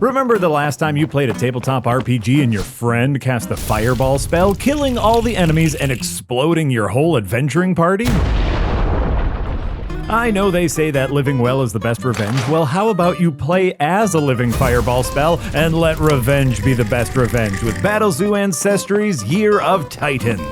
Remember the last time you played a tabletop RPG and your friend cast the fireball spell, killing all the enemies and exploding your whole adventuring party? I know they say that living well is the best revenge. Well, how about you play as a living fireball spell and let revenge be the best revenge with Battlezoo Ancestries Year of Titans.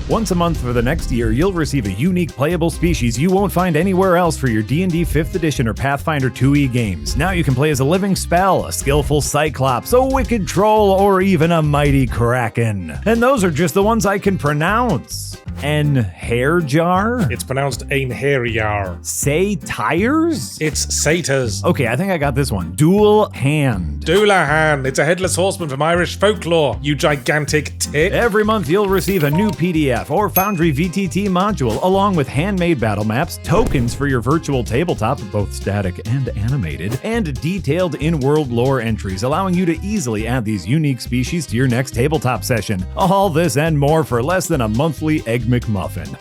Once a month for the next year, you'll receive a unique playable species you won't find anywhere else for your D&D 5th Edition or Pathfinder 2e games. Now you can play as a living spell, a skillful cyclops, a wicked troll, or even a mighty kraken. And those are just the ones I can pronounce. An hair jar? It's pronounced ein hairyar. Say tires? It's satyrs. Okay, I think I got this one. Dual hand. Doulahan. It's a headless horseman from Irish folklore, you gigantic tit. Every month you'll receive a new PDF or Foundry VTT module, along with handmade battle maps, tokens for your virtual tabletop, both static and animated, and detailed in-world lore entries, allowing you to easily add these unique species to your next tabletop session. All this and more for less than a monthly Egg McMuffin.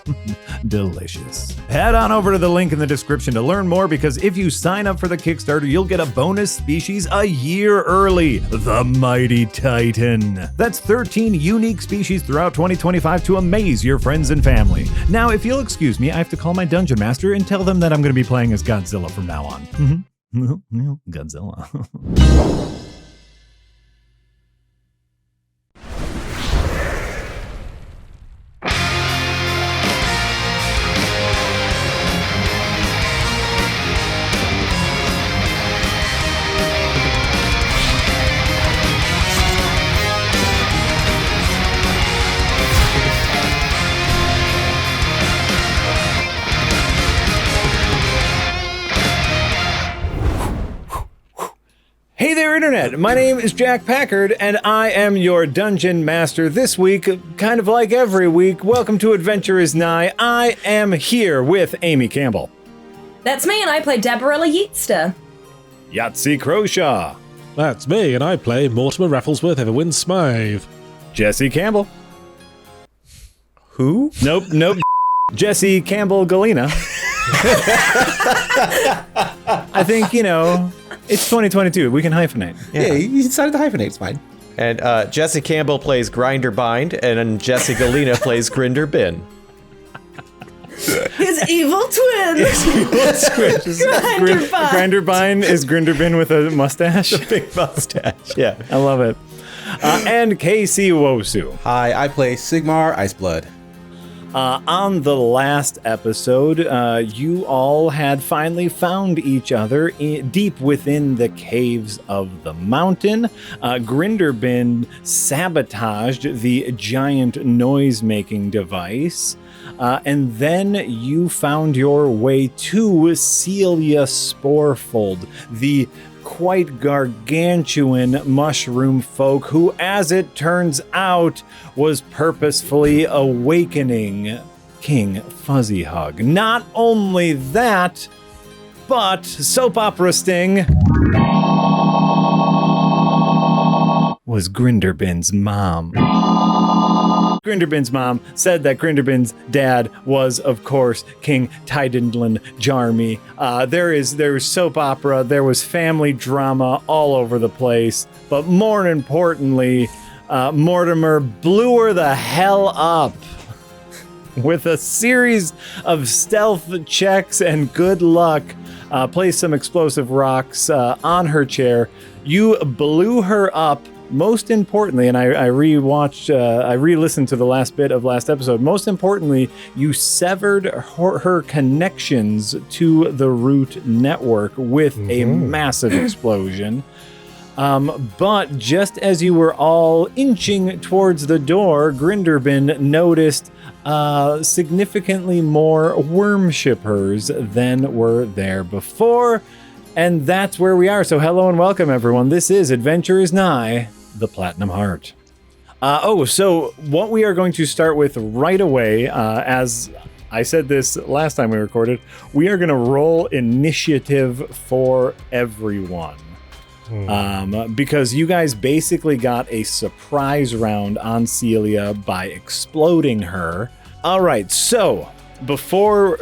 Delicious. Head on over to the link in the description to learn more, because if you sign up for the Kickstarter, you'll get a bonus species a year early, the Mighty Titan. That's 13 unique species throughout 2025 to amaze your friends and family. Now, if you'll excuse me, I have to call my dungeon master and tell them that I'm going to be playing as Godzilla from now on. Godzilla. Hey there, Internet! My name is Jack Packard, and I am your Dungeon Master this week, kind of like every week. Welcome to Adventure is Nigh. I am here with Amy Campbell. That's me, and I play Dabarella Yeatster. Yahtzee Croshaw. That's me, and I play Mortimer Rafflesworth Everwin Smythe. Jesse Campbell. Who? Nope. Jesse Campbell Galena. I think, it's 2022. We can hyphenate. Yeah, you decided to hyphenate. It's fine. And Jesse Campbell plays Grinder Bind, and then Jesse Galena plays Grinder Bin. His evil twin. Grinder Bind is Grinder Bin with a mustache. A big mustache. Yeah. I love it. And Casey Wosu. Hi, I play Sigmar Iceblood. On the last episode, you all had finally found each other deep within the caves of the mountain. Grinderbin sabotaged the giant noise-making device, and then you found your way to Celia Sporefold, the quite gargantuan mushroom folk who, as it turns out, was purposefully awakening King Fuzzyhug. Not only that, but soap opera sting was Grinderbin's mom. Grinderbin's mom said that Grinderbin's dad was, of course, King Tydendlin Jarmy. There was soap opera, there was family drama all over the place, but more importantly, Mortimer blew her the hell up with a series of stealth checks and good luck. Placed some explosive rocks on her chair. You blew her up. Most importantly, and I re-listened to the last bit of last episode. Most importantly, you severed her connections to the Root network with a massive explosion. But just as you were all inching towards the door, Grinderbin noticed significantly more worm shippers than were there before. And that's where we are. So hello and welcome, everyone. This is Adventure is Nigh, the Platinum Heart. So what we are going to start with right away, as I said this last time we recorded, we are going to roll initiative for everyone. Because you guys basically got a surprise round on Celia by exploding her. All right, so before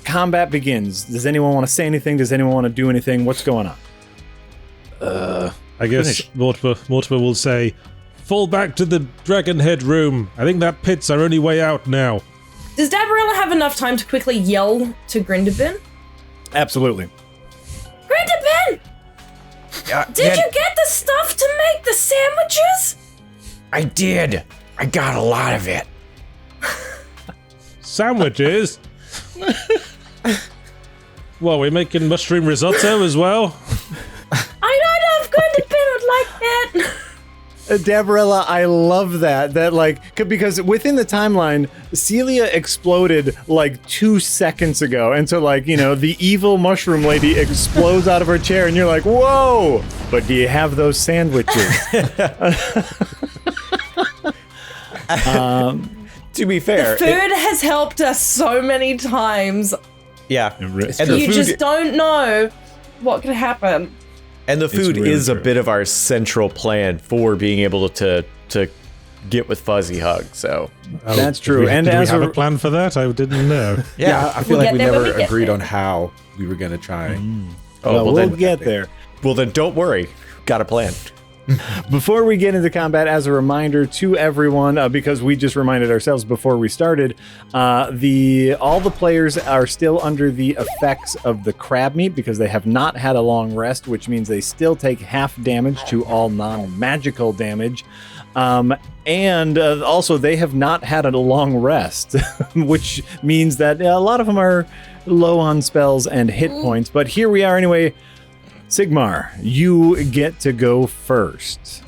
combat begins, does anyone want to say anything? Does anyone want to do anything? What's going on? I guess Mortimer will say, fall back to the dragon head room. I think that pit's our only way out now. Does Dabarella have enough time to quickly yell to Grinderbin? Absolutely. Grinderbin! Did you get the stuff to make the sandwiches? I did. I got a lot of it. Sandwiches? Well, we're making mushroom risotto as well. I don't know if Grinderbin would like that. Dabarella, I love that. Because within the timeline, Celia exploded like 2 seconds ago. And so, the evil mushroom lady explodes out of her chair, and you're like, whoa! But do you have those sandwiches? To be fair, Food has helped us so many times. yeah. You just don't know what could happen. And the food really is a true. bit of our central plan for being able to get with Fuzzy Hug. So That's true. And And do we as have a a plan for that? I didn't know. Yeah, I feel We'll like we get there when never we get agreed there. on how we were gonna try. we'll get there. Well, then don't worry. Got a plan. Before we get into combat, as a reminder to everyone, because we just reminded ourselves before we started, all the players are still under the effects of the crab meat because they have not had a long rest, which means they still take half damage to all non-magical damage. And also they have not had a long rest, which means that a lot of them are low on spells and hit points. But here we are anyway. Sigmar, you get to go first.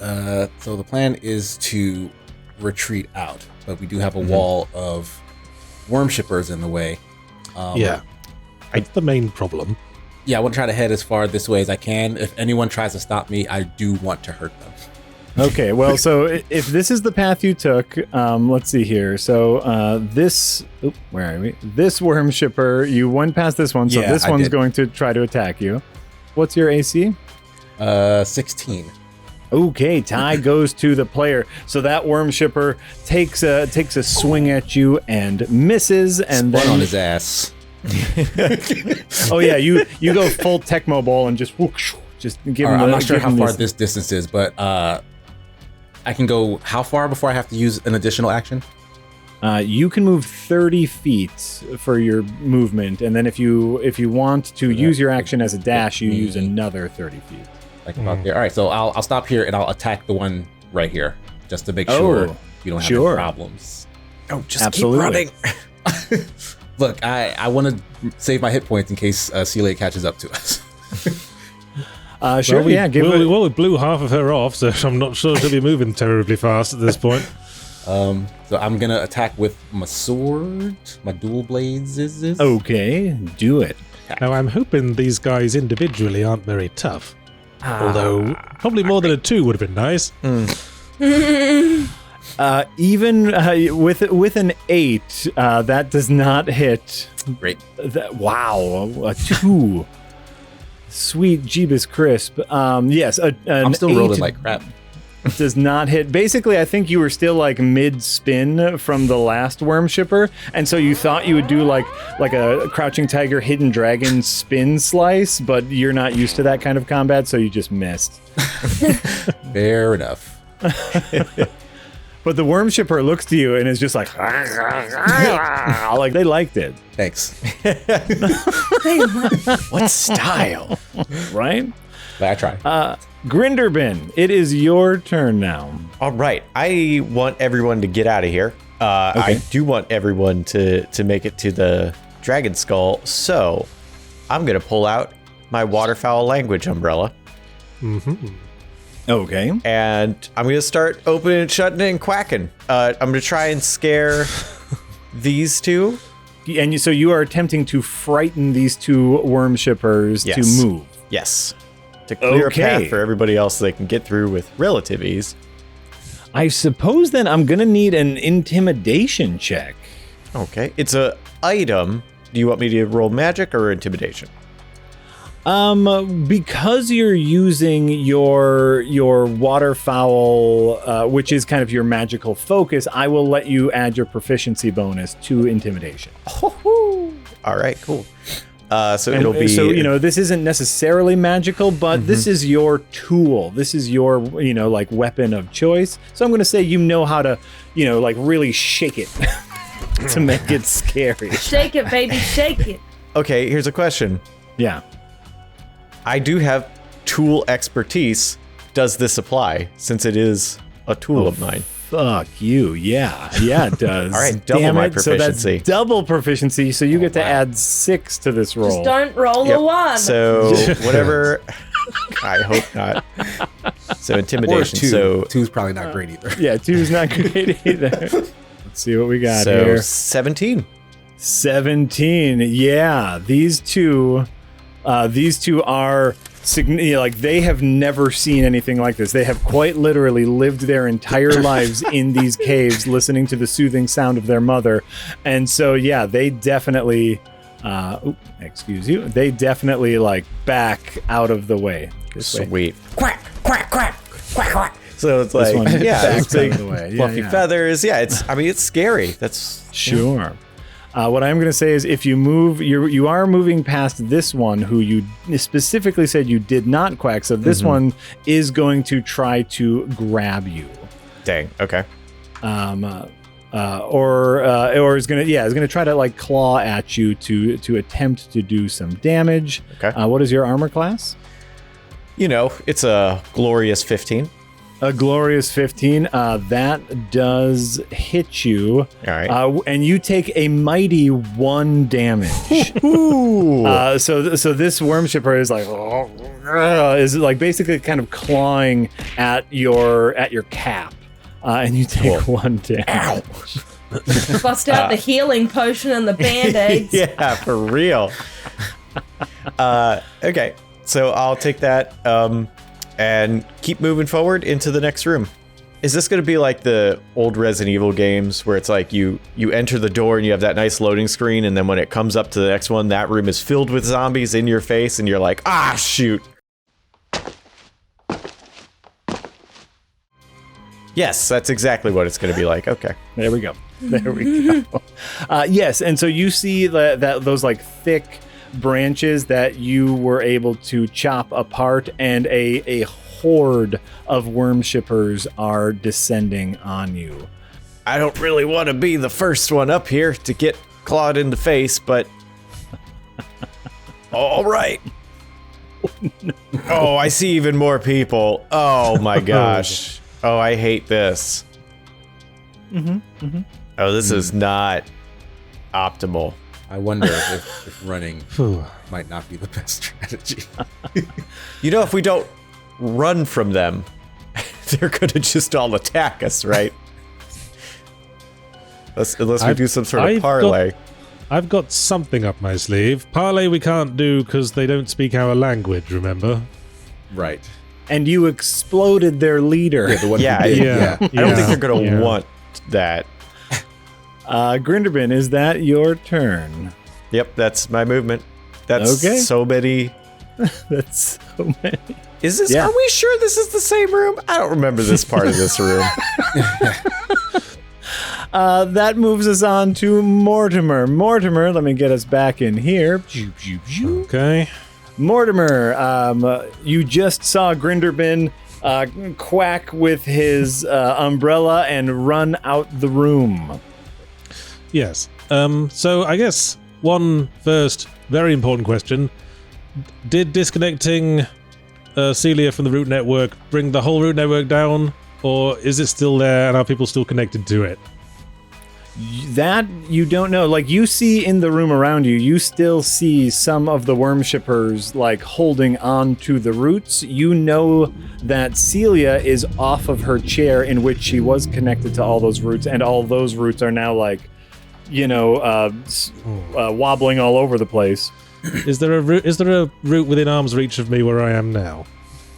So the plan is to retreat out, but we do have a wall of worm shippers in the way. Yeah. That's the main problem. Yeah, I want to try to head as far this way as I can. If anyone tries to stop me, I do want to hurt them. Okay, well, so if this is the path you took, let's see here. So where are we? This worm shipper, you went past this one, so Yeah, this I one's did. going to try to attack you. What's your AC? 16. Okay, tie goes to the player. So that worm shipper takes a swing at you and misses, and Spun then on his ass. oh yeah, you go full Tecmo Ball and just give him. I'm not sure give how him far this- this distance is, but I can go how far before I have to use an additional action? You can move 30 feet for your movement, and then if you want to use your action as a dash, you use another 30 feet. Like about there. All right, so I'll stop here and I'll attack the one right here, just to make sure you don't have any problems. Oh, just Absolutely. keep running. Look, I want to save my hit points in case Celia catches up to us. Sure, Well, yeah, give it. we blew half of her off, so I'm not sure she'll be moving terribly fast at this point. So I'm gonna attack with my sword, my dual blades. Is this? Okay, do it. Now, I'm hoping these guys individually aren't very tough. Although, probably more than a 2 would have been nice. Even with an 8, that does not hit. Great. Wow, a 2. Sweet Jeebus crisp. Yes, an I'm still 8 rolling like crap. does not hit. Basically, I think you were still like mid-spin from the last worm shipper, and so you thought you would do like a crouching tiger, hidden dragon spin slice, but you're not used to that kind of combat, so you just missed. Fair enough. But the worm shipper looks to you and is just like, like they liked it, Thanks. What style? right? But I try. Grinderbin, it is your turn now. All right. I want everyone to get out of here. I do want everyone to make it to the dragon skull. So I'm going to pull out my waterfowl language umbrella. Okay. And I'm going to start opening and shutting it and quacking. I'm going to try and scare these two. And so you are attempting to frighten these two worm shippers to Yes. move. Yes. To clear Okay. a path for everybody else so they can get through with relative ease. I suppose then I'm going to need an intimidation check. Okay. It's a item. Do you want me to roll magic or intimidation? Because you're using your waterfowl, which is kind of your magical focus, I will let you add your proficiency bonus to intimidation. All right, cool. It'll be. So this isn't necessarily magical, but this is your tool. This is your like weapon of choice. So I'm going to say how to like really shake it to make it scary. Shake it, baby, shake it. Okay, here's a question. Yeah. I do have tool expertise. Does this apply since it is a tool of mine? Fuck you. Yeah, it does. All right, double my proficiency. So that's double proficiency, so you get to add 6 to this roll. Just don't roll a 1. So whatever. I hope not. So intimidation. Or 2. So 2's probably not great either. Yeah, 2's not great either. Let's see what we got so here. 17. 17. Yeah, these two are like they have never seen anything like this. They have quite literally lived their entire lives in these caves, listening to the soothing sound of their mother, and so yeah, they definitely. Excuse you. They definitely like back out of the way. Sweet. Way. Quack, quack, quack, quack, quack. So it's like, backs it's big, out of the way. fluffy feathers. Yeah, it's scary. That's sure. What I'm going to say is if you move, you are moving past this one who you specifically said you did not quack. So this one is going to try to grab you. Dang. Okay. Or is gonna try to like claw at you to attempt to do some damage. Okay. What is your armor class? It's a glorious 15. A glorious 15. That does hit you. All right. And you take a mighty 1 damage. Ooh. So this worm shipper is like basically kind of clawing at your cap, and you take 1 damage. Bust out the healing potion and the band-aids. Yeah, for real. Okay, so I'll take that and keep moving forward into the next room. Is this going to be like the old Resident Evil games where it's like you enter the door and you have that nice loading screen, and then when it comes up to the next one, that room is filled with zombies in your face and you're like, shoot. Yes, that's exactly what it's going to be like. Okay. There we go. Yes, and so you see that those like thick branches that you were able to chop apart, and a horde of worm shippers are descending on you. I don't really want to be the first one up here to get clawed in the face, but all right. Oh, I see even more people. Oh my gosh. Oh, I hate this. Oh, this is not optimal. I wonder if running might not be the best strategy. If we don't run from them, they're gonna just all attack us, right? Unless we do some sort of parlay. I've got something up my sleeve. Parlay we can't do because they don't speak our language, remember? Right. And you exploded their leader. Yeah, the one Yeah, who did. yeah. I don't think they're gonna want that. Grinderbin, is that your turn? Yep, that's my movement. That's Okay. so many. That's so many. Is this? Yeah. Are we sure this is the same room? I don't remember this part of this room. That moves us on to Mortimer. Mortimer, let me get us back in here. Okay. Mortimer, you just saw Grinderbin quack with his umbrella and run out the room. Yes. So I guess one first very important question. Did disconnecting Celia from the root network bring the whole root network down? Or is it still there and are people still connected to it? That you don't know. Like, you see in the room around you, you still see some of the worm shippers like holding on to the roots. You know that Celia is off of her chair in which she was connected to all those roots, and all those roots are now like, wobbling all over the place. Is there a root within arm's reach of me where I am now?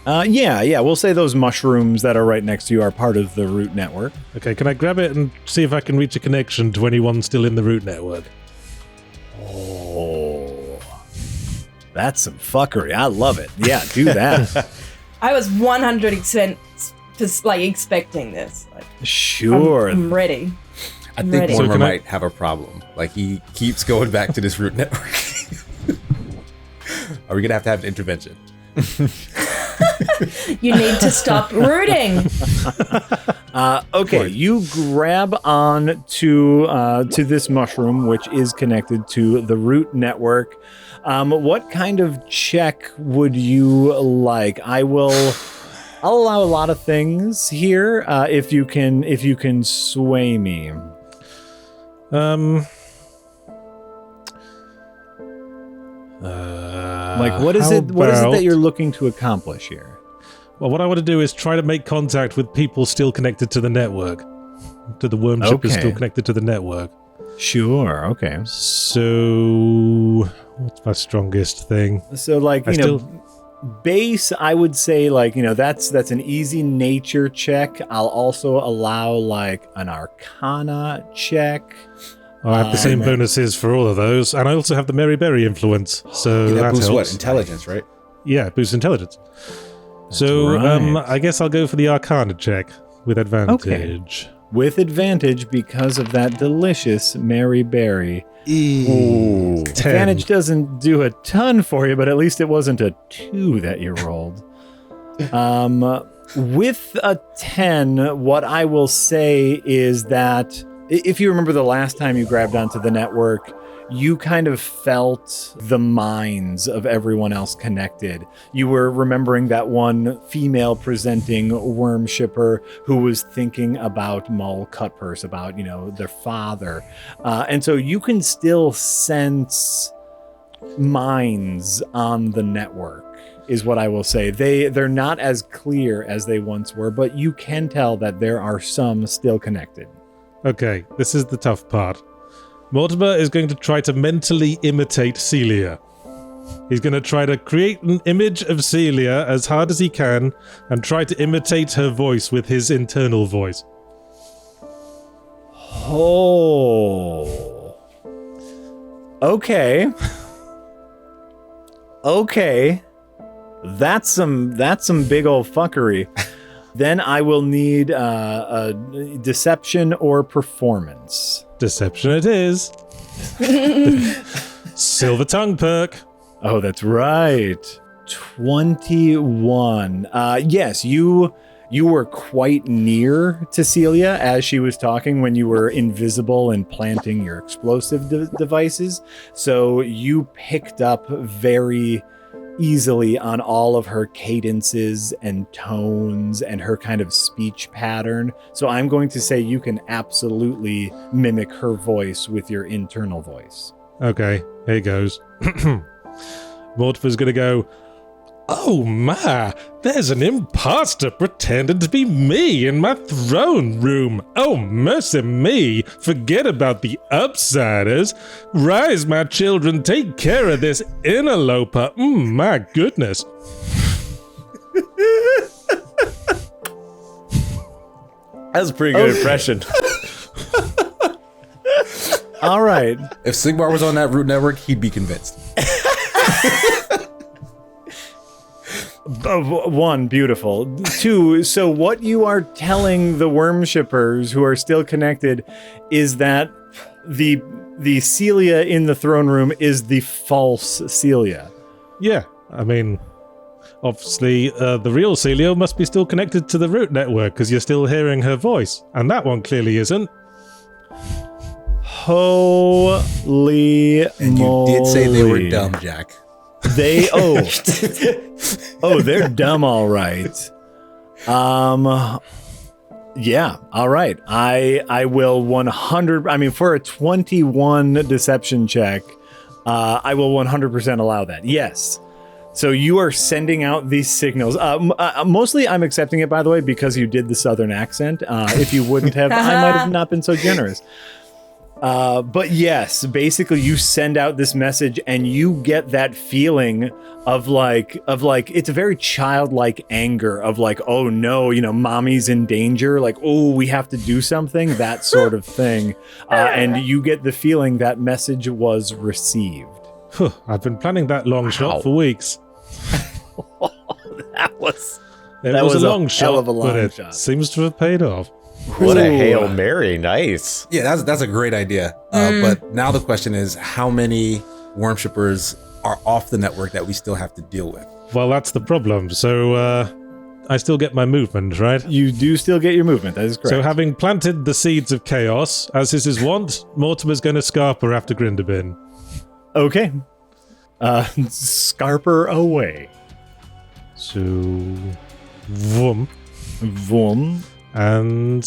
Yeah. We'll say those mushrooms that are right next to you are part of the root network. Okay, can I grab it and see if I can reach a connection to anyone still in the root network? Oh, that's some fuckery. I love it. Yeah, do that. I was 100% just like expecting this. Like, Sure. I'm ready. I think Ready. Warmer So might have a problem. Like, he keeps going back to this root network. Are we gonna have an intervention? You need to stop rooting. Okay, you grab on to this mushroom, which is connected to the root network. What kind of check would you like? I'll allow a lot of things here. If you can sway me. Like, what is it that you're looking to accomplish here? Well, what I want to do is try to make contact with people still connected to the network. To the worm shippers still connected to the network. Sure, okay. So, what's my strongest thing? So, like, base, I would say, like, that's an easy nature check. I'll also allow, like, an arcana check. I have the same bonuses for all of those, and I also have the Mary Berry influence, so that boosts helps. what? Intelligence, right? Yeah, boosts intelligence. That's so, right. I guess I'll go for the Arcana check with advantage. Okay. With advantage because of that delicious Mary Berry. Ooh. 10. Advantage doesn't do a ton for you, but at least it wasn't a 2 that you rolled. With a 10, what I will say is that if you remember the last time you grabbed onto the network, you kind of felt the minds of everyone else connected. You were remembering that one female presenting worm shipper who was thinking about Mull Cutpurse, about, their father. And so you can still sense minds on the network, is what I will say. They're not as clear as they once were, but you can tell that there are some still connected. Okay, this is the tough part. Mortimer is going to try to mentally imitate Celia. He's going to try to create an image of Celia as hard as he can and try to imitate her voice with his internal voice. Oh. Okay. Okay. That's some big old fuckery. Then I will need a deception or performance. Deception it is. Silver tongue perk. Oh, that's right. 21. Yes, you were quite near to Celia as she was talking when you were invisible and planting your explosive devices. So you picked up very easily on all of her cadences and tones and her kind of speech pattern. So I'm going to say you can absolutely mimic her voice with your internal voice. Okay, here goes. Mortimer's gonna go, "Oh my, there's an imposter pretending to be me in my throne room. Oh, mercy me. Forget about the upsiders. Rise, my children, take care of this interloper. My goodness." That's a pretty good impression. All right. If Sigmar was on that root network, he'd be convinced. One, beautiful. Two, so what you are telling the worm shippers who are still connected is that the Celia in the throne room is the false Celia. Yeah, I mean, obviously, the real Celia must be still connected to the root network because you're still hearing her voice, and that one clearly isn't. Holy And moly. you did say they were dumb, Jack. They're dumb, all right. Yeah, all right. I will 100. I mean, for a 21 deception check, I will 100% allow that. Yes. So you are sending out these signals. Mostly, I'm accepting it, by the way, because you did the Southern accent. If you wouldn't have, I might have not been so generous. But yes, basically you send out this message and you get that feeling of like, it's a very childlike anger of like, oh no, mommy's in danger. Like, oh, we have to do something, that sort of thing. And you get the feeling that message was received. I've been planning that long shot for weeks. That was a long shot, hell of a long but it shot. seems to have paid off. What a Hail Mary. Nice. Yeah, that's a great idea. But now the question is, how many worm shippers are off the network that we still have to deal with. Well, that's the problem. So I still get my movement, right? You do still get your movement. That is correct. So having planted the seeds of chaos, as is his wont, Mortimer's going to scarper after Grinderbin. Okay. Scarper away. So, vroom. Vroom. And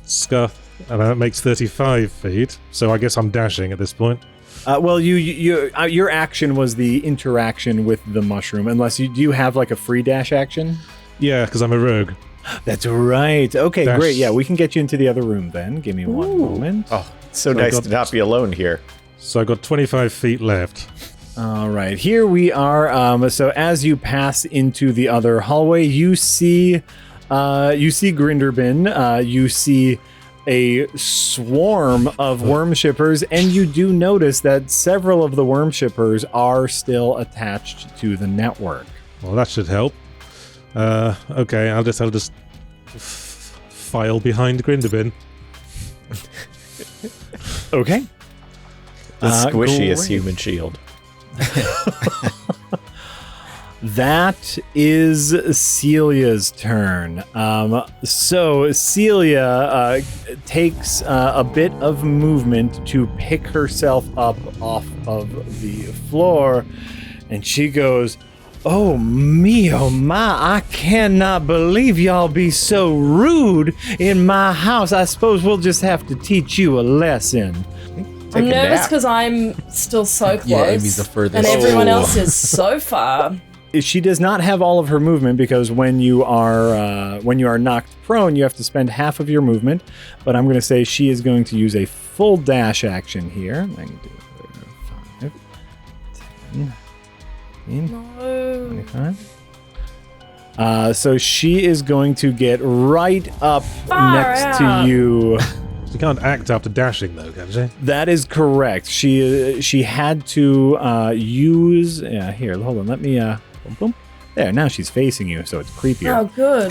scuff, and that makes 35 feet. So I guess I'm dashing at this point. Well, your action was the interaction with the mushroom. Unless do you have like a free dash action? Yeah, because I'm a rogue. That's right. Okay, Dash. great. Yeah, we can get you into the other room then. Give me one moment. Oh, it's so nice to not be alone here. So I got 25 feet left. All right, here we are. So as you pass into the other hallway, you see Grinderbin. You see a swarm of worm shippers, and you do notice that several of the worm shippers are still attached to the network. Well, that should help. Okay, I'll just file behind Grinderbin. Okay. The squishiest great. human shield. That is Celia's turn. So Celia takes a bit of movement to pick herself up off of the floor, and she goes, "Oh me, oh my, I cannot believe y'all be so rude in my house. I suppose we'll just have to teach you a lesson." I'm nervous because I'm still so close. Yeah, Amy's the furthest. And everyone else is so far. She does not have all of her movement because when you are knocked prone, you have to spend half of your movement. But I'm going to say she is going to use a full dash action here. I can do 5, 10, 25. So she is going to get right up next to you. She can't act after dashing, though, can she? That is correct. She had to use. Yeah, here, hold on. Let me. Boom, boom. There. Now she's facing you, so it's creepier. Oh, good.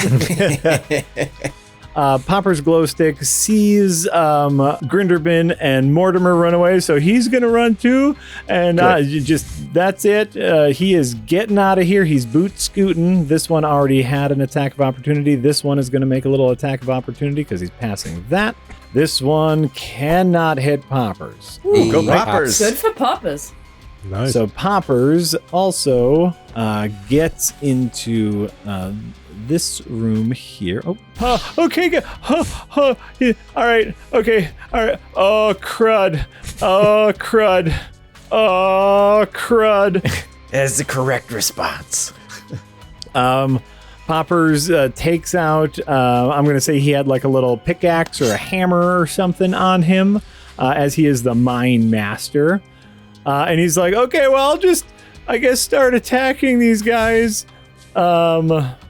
Popper's glow stick sees Grinderbin and Mortimer run away, so he's gonna run too. And that's it. He is getting out of here. He's boot scooting. This one already had an attack of opportunity. This one is gonna make a little attack of opportunity because he's passing that. This one cannot hit Poppers. Ooh, Go Poppers! good for Poppers. Nice. So Poppers also gets into this room here. Okay. Yeah, all right. Okay. All right. Oh, crud. That's the correct response. Poppers takes out, I'm going to say he had like a little pickaxe or a hammer or something on him, as he is the mine master. And he's like, okay, well, I'll just, I guess, start attacking these guys,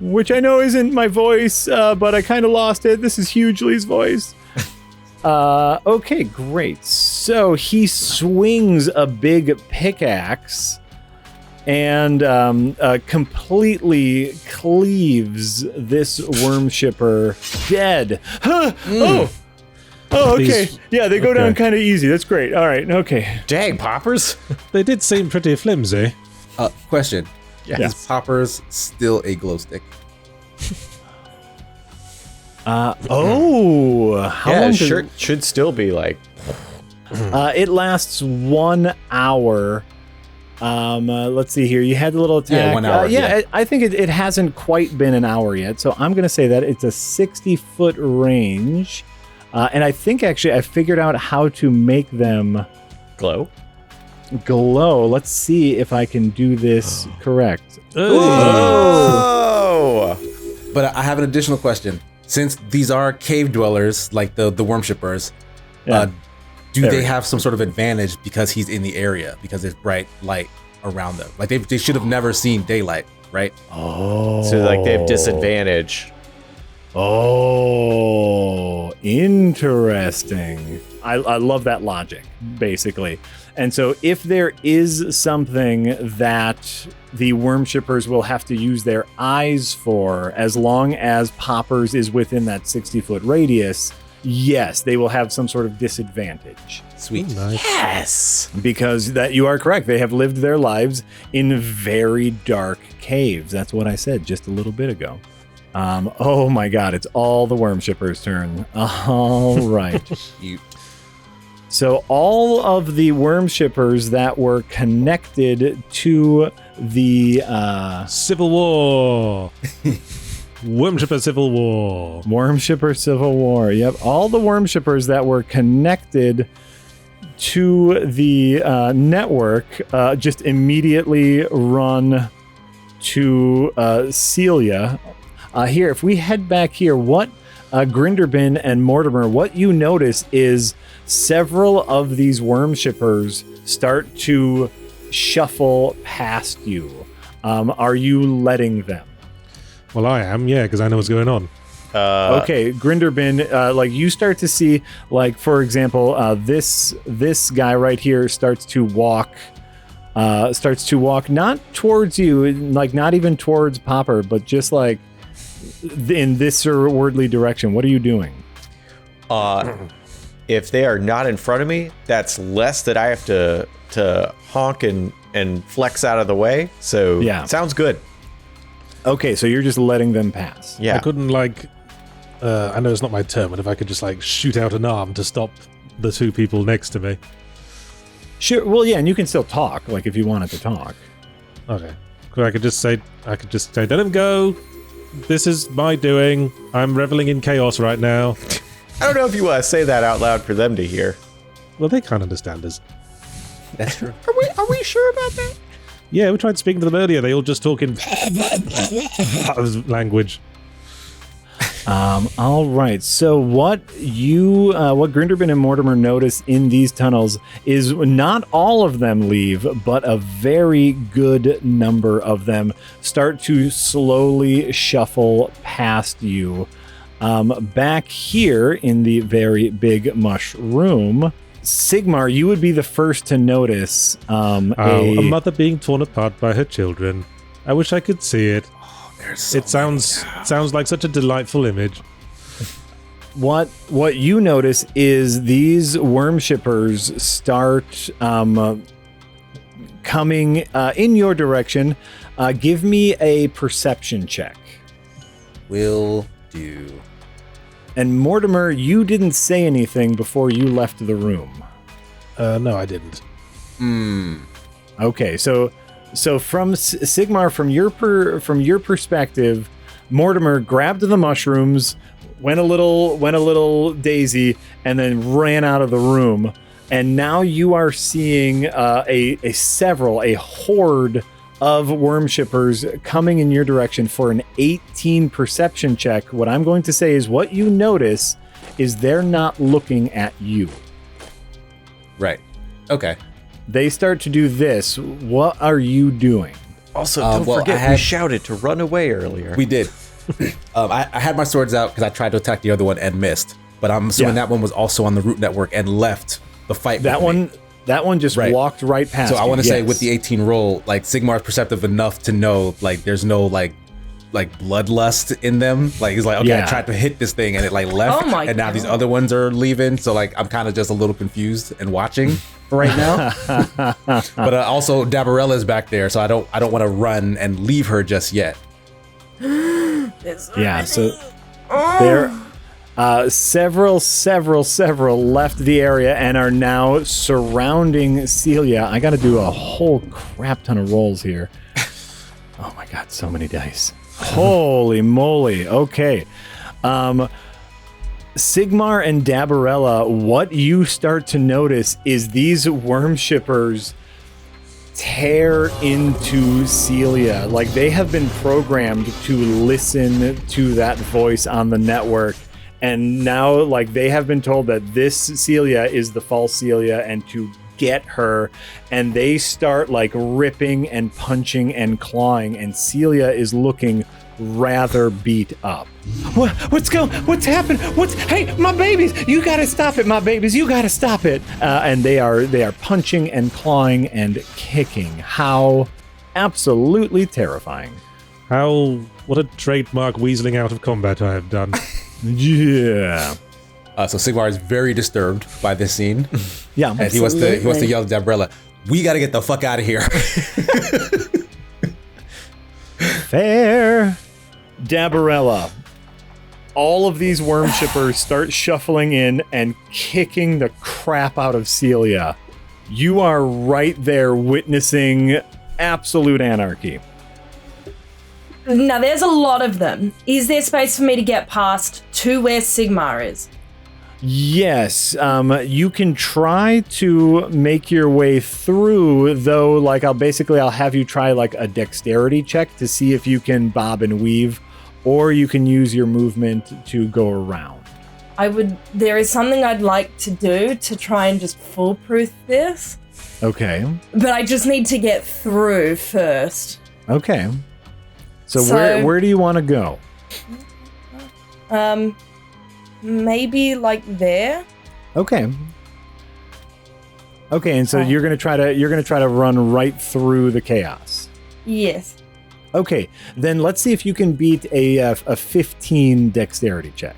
which I know isn't my voice, but I kind of lost it. This is Hughley's voice. Okay, great. So he swings a big pickaxe and completely cleaves this worm shipper dead. Oh, okay. Yeah, they go down kind of easy. That's great. All right. Okay. Dang, Poppers! They did seem pretty flimsy. Question. Yes. Is Poppers still a glow stick? How long does should still be like. it lasts 1 hour. Let's see here. You had a little attack. Yeah, 1 hour. I think it hasn't quite been an hour yet. So I'm going to say that it's a 60-foot range. And I think actually I figured out how to make them Glow? Let's see if I can do this correct. Oh! But I have an additional question. Since these are cave dwellers, like the worm shippers, do they have some sort of advantage because he's in the area, because there's bright light around them? Like they should have never seen daylight, right? Oh. So like they have disadvantage. Oh, interesting. I love that logic, basically. And so if there is something that the worm shippers will have to use their eyes for, as long as Poppers is within that 60-foot radius, yes, they will have some sort of disadvantage. Sweet. Ooh, nice. Yes. Because that you are correct. They have lived their lives in very dark caves. That's what I said just a little bit ago. Oh my God, it's all the worm shippers' turn. All right. So all of the worm shippers that were connected to the Civil War. Worm Shipper Civil War. Worm Shipper Civil War. Yep. All the worm shippers that were connected to the network just immediately run to Celia. Here, if we head back here, what Grinderbin and Mortimer, what you notice is several of these worm shippers start to shuffle past you. Are you letting them? Well, I am, yeah, because I know what's going on. Okay, Grinderbin, like you start to see, like for example, this guy right here starts to walk not towards you, like not even towards Popper, but just like in this wordly direction. What are you doing? If they are not in front of me, that's less that I have to honk and flex out of the way. So Yeah. sounds good. Okay, so you're just letting them pass. Yeah. I couldn't, like... I know it's not my turn, but if I could just, like, shoot out an arm to stop the two people next to me. Sure. Well, yeah, and you can still talk, like if you wanted to talk. Okay. I could just say, let him go. This is my doing. I'm reveling in chaos right now. I don't know if you want to say that out loud for them to hear. Well, they can't understand us. That's true. Are we sure about that? Yeah, we tried speaking to them earlier. They all just talk in language. All right. So what Grinderbin and Mortimer notice in these tunnels is not all of them leave, but a very good number of them start to slowly shuffle past you. Back here in the very big mushroom, Sigmar, you would be the first to notice a mother being torn apart by her children. I wish I could see it. It sounds like such a delightful image. What you notice is these worm shippers start coming in your direction. Give me a perception check. Will do. And Mortimer, you didn't say anything before you left the room. No, I didn't. Okay, so from Sigmar, from your perspective, Mortimer grabbed the mushrooms, went a little daisy, and then ran out of the room. And now you are seeing a horde of worm shippers coming in your direction for an 18 perception check. What I'm going to say is what you notice is they're not looking at you. Right. Okay. They start to do this. What are you doing? Also, don't forget we shouted to run away earlier. We did. I had my swords out because I tried to attack the other one and missed. But I'm assuming that one was also on the root network and left the fight. That one just walked right past. So I want to say with the 18 roll, like Sigmar's perceptive enough to know like there's no like bloodlust in them. Like he's like, okay, I tried to hit this thing and it like left. Oh my and now God. these other ones are leaving. So like I'm kind of just a little confused and watching right now. But also Dabarella is back there, so I don't want to run and leave her just yet. So there several left the area and are now surrounding Celia. I got to do a whole crap ton of rolls here. Oh my God, so many dice. Holy moly. Okay. Sigmar and Dabarella, what you start to notice is these worm shippers tear into Celia. Like they have been programmed to listen to that voice on the network. And now like they have been told that this Celia is the false Celia and to get her, and they start like ripping and punching and clawing, and Celia is looking rather beat up. What's happened? Hey, my babies, you gotta stop it, my babies, you gotta stop it. And they are punching and clawing and kicking. How absolutely terrifying. What a trademark weaseling out of combat I have done. Yeah. So Sigmar is very disturbed by this scene. Yeah. And he wants to yell at Dabrella, we got to get the fuck out of here. Fair. Dabarella. All of these worm shippers start shuffling in and kicking the crap out of Celia. You are right there witnessing absolute anarchy. Now, there's a lot of them. Is there space for me to get past to where Sigmar is? Yes, you can try to make your way through, though, like, I'll have you try, like, a dexterity check to see if you can bob and weave, or you can use your movement to go around. There is something I'd like to do to try and just foolproof this. Okay. But I just need to get through first. Okay. So where do you want to go? Maybe like there. Okay. Okay, and so you're gonna try to run right through the chaos. Yes. Okay, then let's see if you can beat a 15 dexterity check.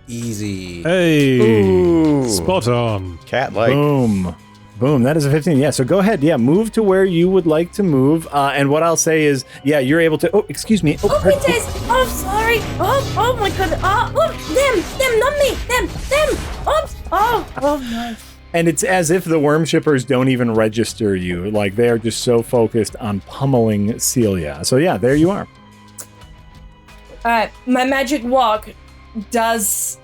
Easy. Hey, Ooh. spot on. Cat-like. Boom. That is a 15. Yeah, so go ahead. Yeah, move to where you would like to move. And what I'll say is, yeah, you're able to... Oh, excuse me. Oh, Princess. Oh, sorry. Oh my goodness. Them, not me. Them. Oh, no. And it's as if the worm shippers don't even register you. Like, they are just so focused on pummeling Celia. So yeah, there you are. All right, my magic walk does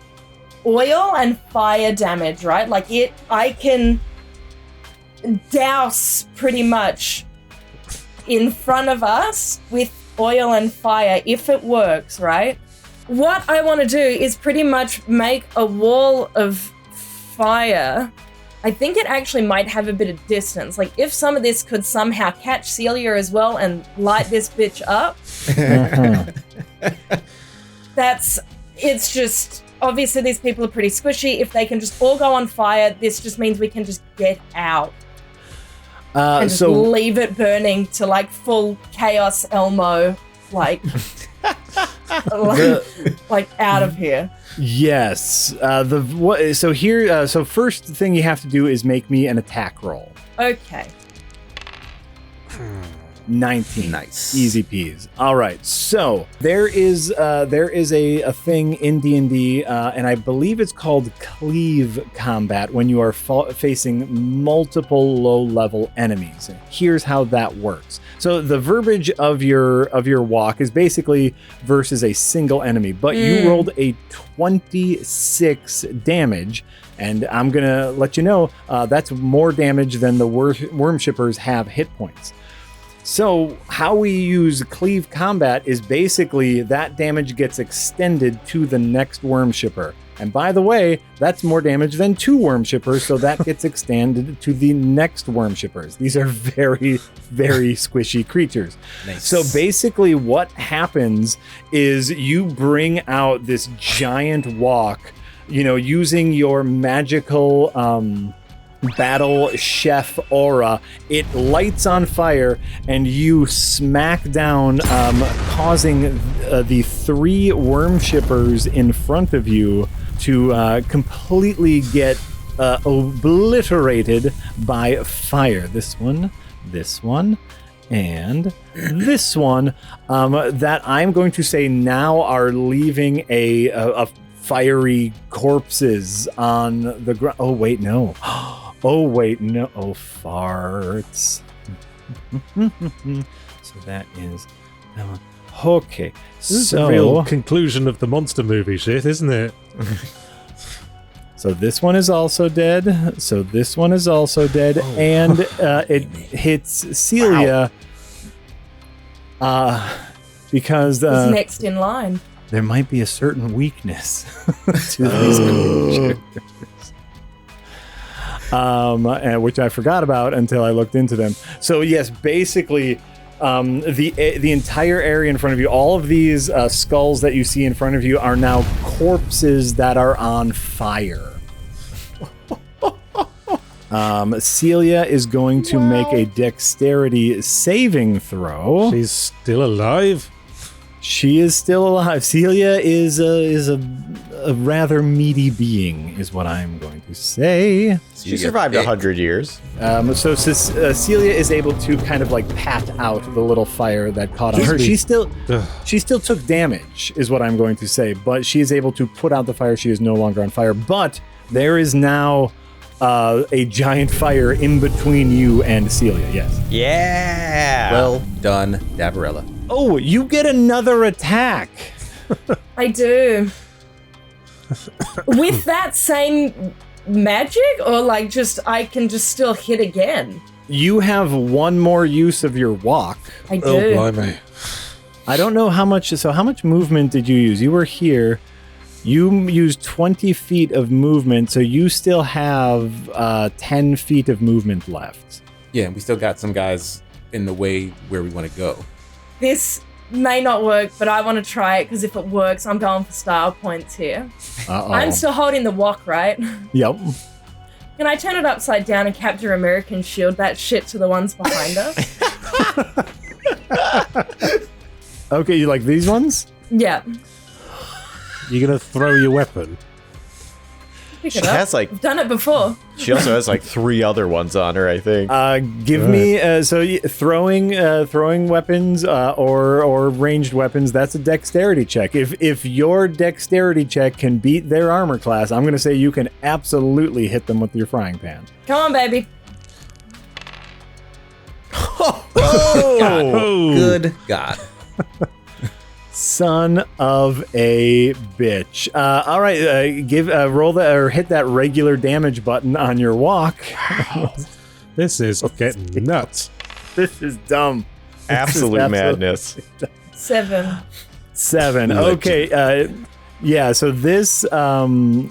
oil and fire damage, right? Like I can douse pretty much in front of us with oil and fire if it works, right? What I want to do is pretty much make a wall of fire. I think it actually might have a bit of distance. Like, if some of this could somehow catch Celia as well and light this bitch up. It's just, obviously these people are pretty squishy. If they can just all go on fire, this just means we can just get out. And just leave it burning to, like, full Chaos Elmo, like out of here. Yes. So first thing you have to do is make me an attack roll. Okay. 19. Nice. Easy peas. All right. So there is a thing in D&D, and I believe it's called Cleave combat when you are facing multiple low-level enemies. Here's how that works. So the verbiage of your walk is basically versus a single enemy, but you rolled a 26 damage, and I'm gonna let you know that's more damage than the worm shippers have hit points. So how we use Cleave combat is basically that damage gets extended to the next worm shipper. And by the way, that's more damage than 2 worm shippers, so that gets extended to the next worm shippers. These are very, very squishy creatures. Nice. So basically what happens is you bring out this giant walk, using your magical... battle chef aura. It lights on fire and you smack down, causing the 3 worm shippers in front of you to completely get obliterated by fire. This one, and this one, that I'm going to say now are leaving a fiery corpses on the ground. Oh wait, no. Oh, farts. So that is... Okay, this is the real conclusion of the monster movie shit, isn't it? So this one is also dead. And it hits Celia. Wow. Because... Who's next in line? There might be a certain weakness to these creatures. Which I forgot about until I looked into them. So yes, basically, the entire area in front of you, all of these skulls that you see in front of you are now corpses that are on fire. Celia is going to make a dexterity saving throw. She's still alive? She is still alive. Celia is a rather meaty being, is what I'm going to say. She survived 100 years. So Celia is able to kind of like pat out the little fire that caught on her. She still took damage, is what I'm going to say, but she is able to put out the fire. She is no longer on fire, but there is now a giant fire in between you and Celia. Yes. Yeah. Well done, Dabarella. Oh, you get another attack. I do. With that same magic, or like just I can just still hit again? You have one more use of your walk. I do. Oh, blimey. I don't know how much. So how much movement did you use? You were here. You used 20 feet of movement, so you still have 10 feet of movement left. Yeah, we still got some guys in the way where we want to go. This may not work, but I want to try it because if it works, I'm going for style points here. Uh-oh. I'm still holding the wok, right? Yep. Can I turn it upside down and Captain American shield that shit to the ones behind us? Okay, you like these ones? Yeah. You're going to throw your weapon? Pick She it up. has like. I've done it before. She also has like 3 other ones on her, I think. Give me throwing weapons or ranged weapons. That's a dexterity check. If your dexterity check can beat their armor class, I'm going to say you can absolutely hit them with your frying pan. Come on, baby. Oh! Good God. Son of a bitch. All right, roll that or hit that regular damage button on your walk. This is getting nuts. This is dumb. Absolute madness. 7. 7. Okay. Yeah. So this. Hold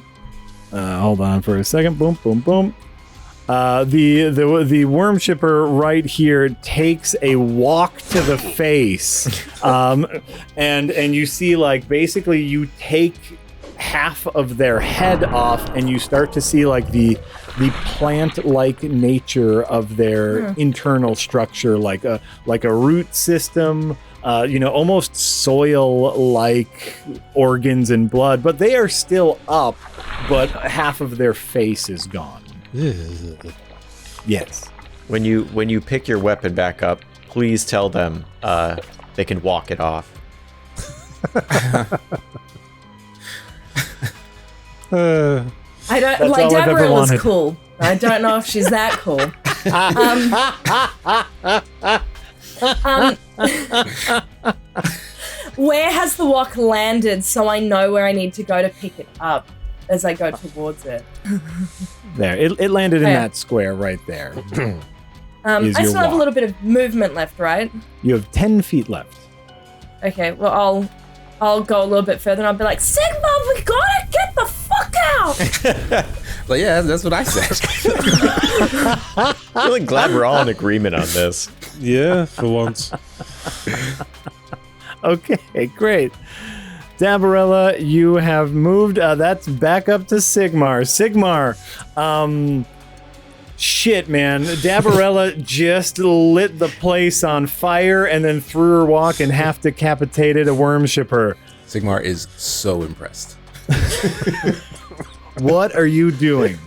on for a second. Boom. Boom. Boom. The worm shipper right here takes a walk to the face, and you see like basically you take half of their head off, and you start to see like the plant-like nature of their internal structure, like a root system. Almost soil-like organs and blood, but they are still up, but half of their face is gone. Yes. When you pick your weapon back up, please tell them they can walk it off. I don't like Dabarella's cool. I don't know if she's that cool. Where has the wok landed so I know where I need to go to pick it up as I go towards it? There. It landed in that square right there. I still have a little bit of movement left, right? You have 10 feet left. Okay, well, I'll go a little bit further and I'll be like, Sigma, we gotta get the fuck out! But yeah, that's what I said. I'm really glad we're all in agreement on this. Yeah, for once. Okay, great. Dabarella, you have moved. That's back up to Sigmar. Sigmar, shit, man. Dabarella just lit the place on fire and then threw her walk and half decapitated a worm shipper. Sigmar is so impressed. What are you doing?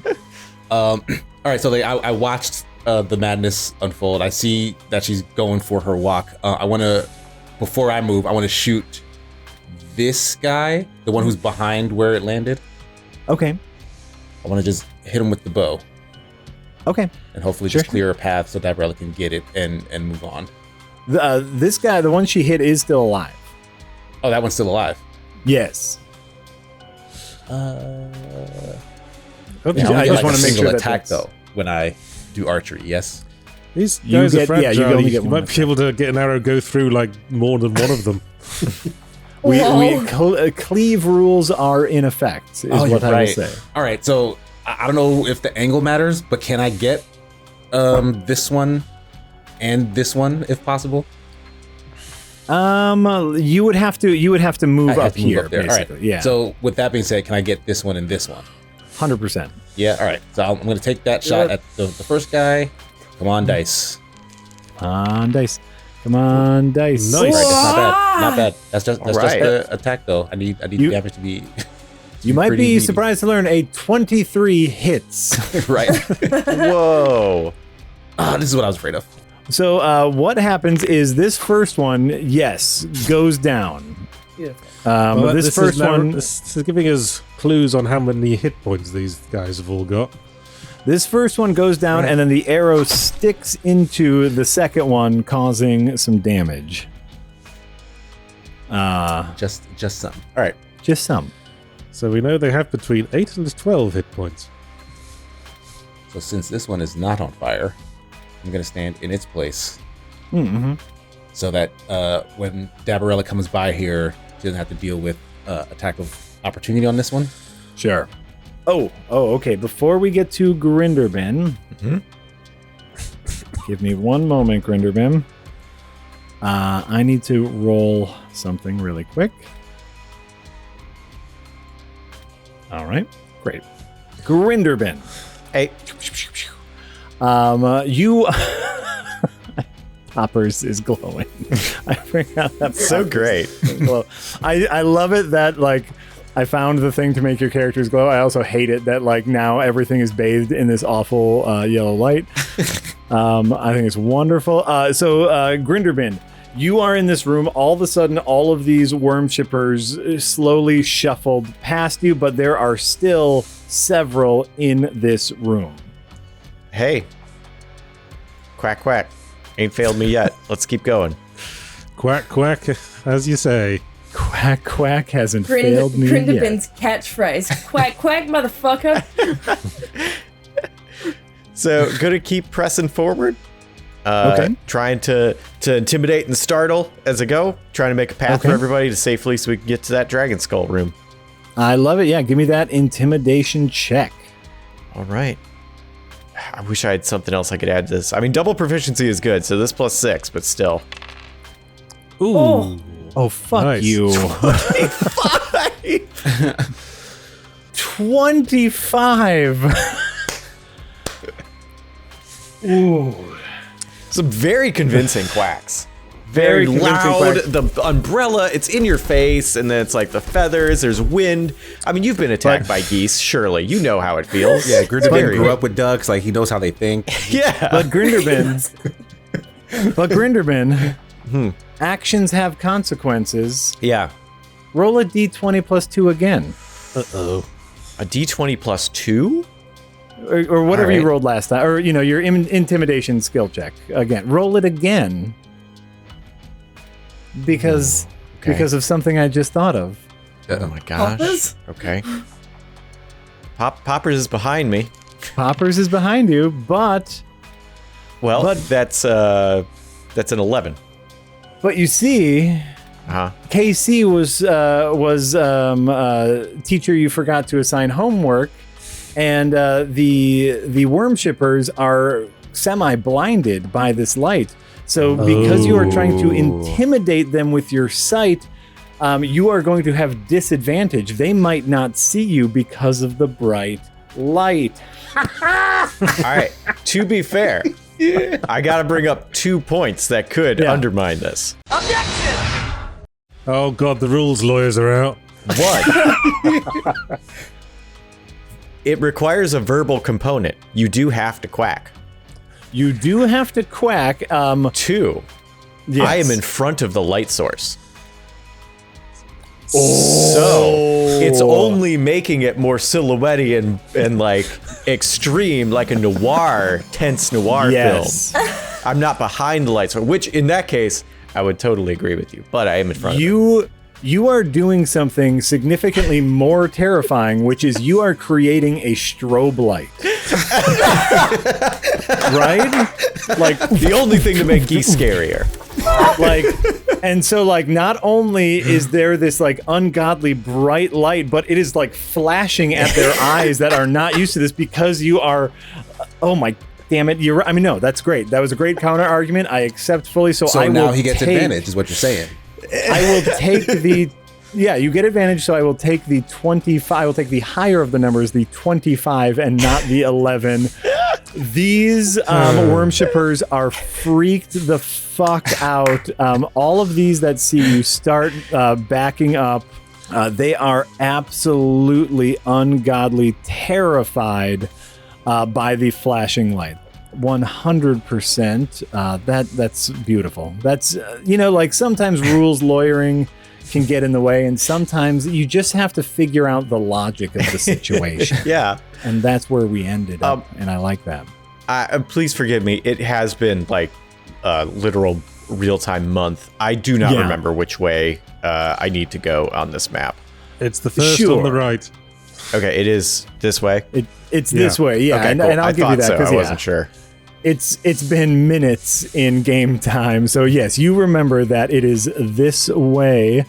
All right, so I watched the madness unfold. I see that she's going for her walk. Before I move, I want to shoot this guy, the one who's behind where it landed. Okay. I want to just hit him with the bow. Okay. And hopefully just clear a path so that Dabarella can get it and move on. This guy, the one she hit, is still alive. Oh, that one's still alive. Yes. Okay. I just want to make sure that attack though when I do archery. Yes. These guys are fragile. you only get you one might be able to get an arrow go through like more than one of them. Cleave rules are in effect, is what I will say. All right, so I don't know if the angle matters, but can I get this one and this one if possible? You would have to move up here, there. basically. All right. Yeah. So with that being said, can I get this one and this one? 100%. Yeah. All right. So I'm going to take that shot at the first guy. Come on, dice. On dice. Come on, dice. Nice. All right, that's not bad. Not bad. That's just Alright. the attack though. I need You- damage to be. You might pretty be meaty. surprised to learn a 23 hits. Right. Whoa. This is what I was afraid of. So what happens is this first one, yes, goes down. Well, this first is one, this is giving us clues on how many hit points these guys have all got. this first one goes down, and then the arrow sticks into the second one, causing some damage. Just some. All right. Just some. So we know they have between 8 and 12 hit points. So since this one is not on fire, I'm gonna stand in its place. So that when Dabarella comes by here, she doesn't have to deal with attack of opportunity on this one. Sure. Oh, okay. Before we get to Grinderbin, give me one moment, Grinderbin. I need to roll something really quick. All right, great. Grinderbin. Hey. You. Poppers is glowing. I forgot that. So great. Glow. I love it that like I found the thing to make your characters glow. I also hate it that like now everything is bathed in this awful yellow light. I think it's wonderful. So Grinderbin, you are in this room. All of a sudden, all of these worm shippers slowly shuffled past you, but there are still several in this room. Hey. Quack, quack. Ain't failed me yet. Let's keep going. Quack, quack, as you say. Quack, quack hasn't failed me yet. Grinderbin's catchphrase. Quack, quack, motherfucker. So, gonna keep pressing forward. Okay. Trying to intimidate and startle as I go. Trying to make a path for Okay. everybody to safely so we can get to that dragon skull room. I love it. Yeah, give me that intimidation check. All right. I wish I had something else I could add to this. I mean, double proficiency is good, so this plus 6, but still. Ooh. Oh. Oh, fuck Nice. you. 25. Ooh. Some very convincing quacks. Very Very convincing loud. quacks. The umbrella, it's in your face, and then it's like the feathers, there's wind. I mean, you've been attacked by geese, surely. You know how it feels. Yeah, It's Grinderbin very- grew up with ducks. Like he knows how they think. Yeah. But Grinderbin, actions have consequences. Yeah. Roll a d20 plus 2 again. Uh-oh. A d20 plus 2? Or whatever All you right. rolled last time. Or, you know, your intimidation skill check. Again, roll it again. Because of something I just thought of. Oh my gosh. Poppers? Okay. Poppers is behind me. Poppers is behind you, but Well, But- that's an 11. you see, Uh-huh. KC was teacher you forgot to assign homework, and the worm shippers are semi-blinded by this light. So because you are trying to intimidate them with your sight, you are going to have disadvantage. They might not see you because of the bright light. All right. To be fair, I got to bring up 2 points that could undermine this. Oh god, the rules lawyers are out. One, it requires a verbal component. You do have to quack. You do have to quack. 2, Yes. I am in front of the light source. So it's only making it more silhouette-y and like extreme, like a noir, tense noir Yes. film. I'm not behind the light source, which in that case, I would totally agree with you, but I am in front of it. You are doing something significantly more terrifying, which is you are creating a strobe light. Right? Like The only thing to make geese scarier. like and so like not only is there this like ungodly bright light, but it is like flashing at their eyes that are not used to this because you are oh my damn it, you're I mean no, that's great. That was a great counter argument. I accept fully, so So I now will he gets take, advantage, is what you're saying. I will take the yeah, you get advantage, so I will take the 25. I will take the higher of the numbers, the 25, and not the 11. These wormshippers are freaked the fuck out. All of these that see you start backing up. They are absolutely ungodly terrified by the flashing light. 100%. That's beautiful. That's, like sometimes rules lawyering can get in the way, and sometimes you just have to figure out the logic of the situation. Yeah. And that's where we ended up, and I like that. Please forgive me. It has been like a literal real-time month. I do not remember which way I need to go on this map. It's the first on the right. Okay, it is this way. It's this way, yeah. Okay, and, cool. and I'll give you that because I wasn't sure. It's been minutes in game time, so yes, you remember that it is this way.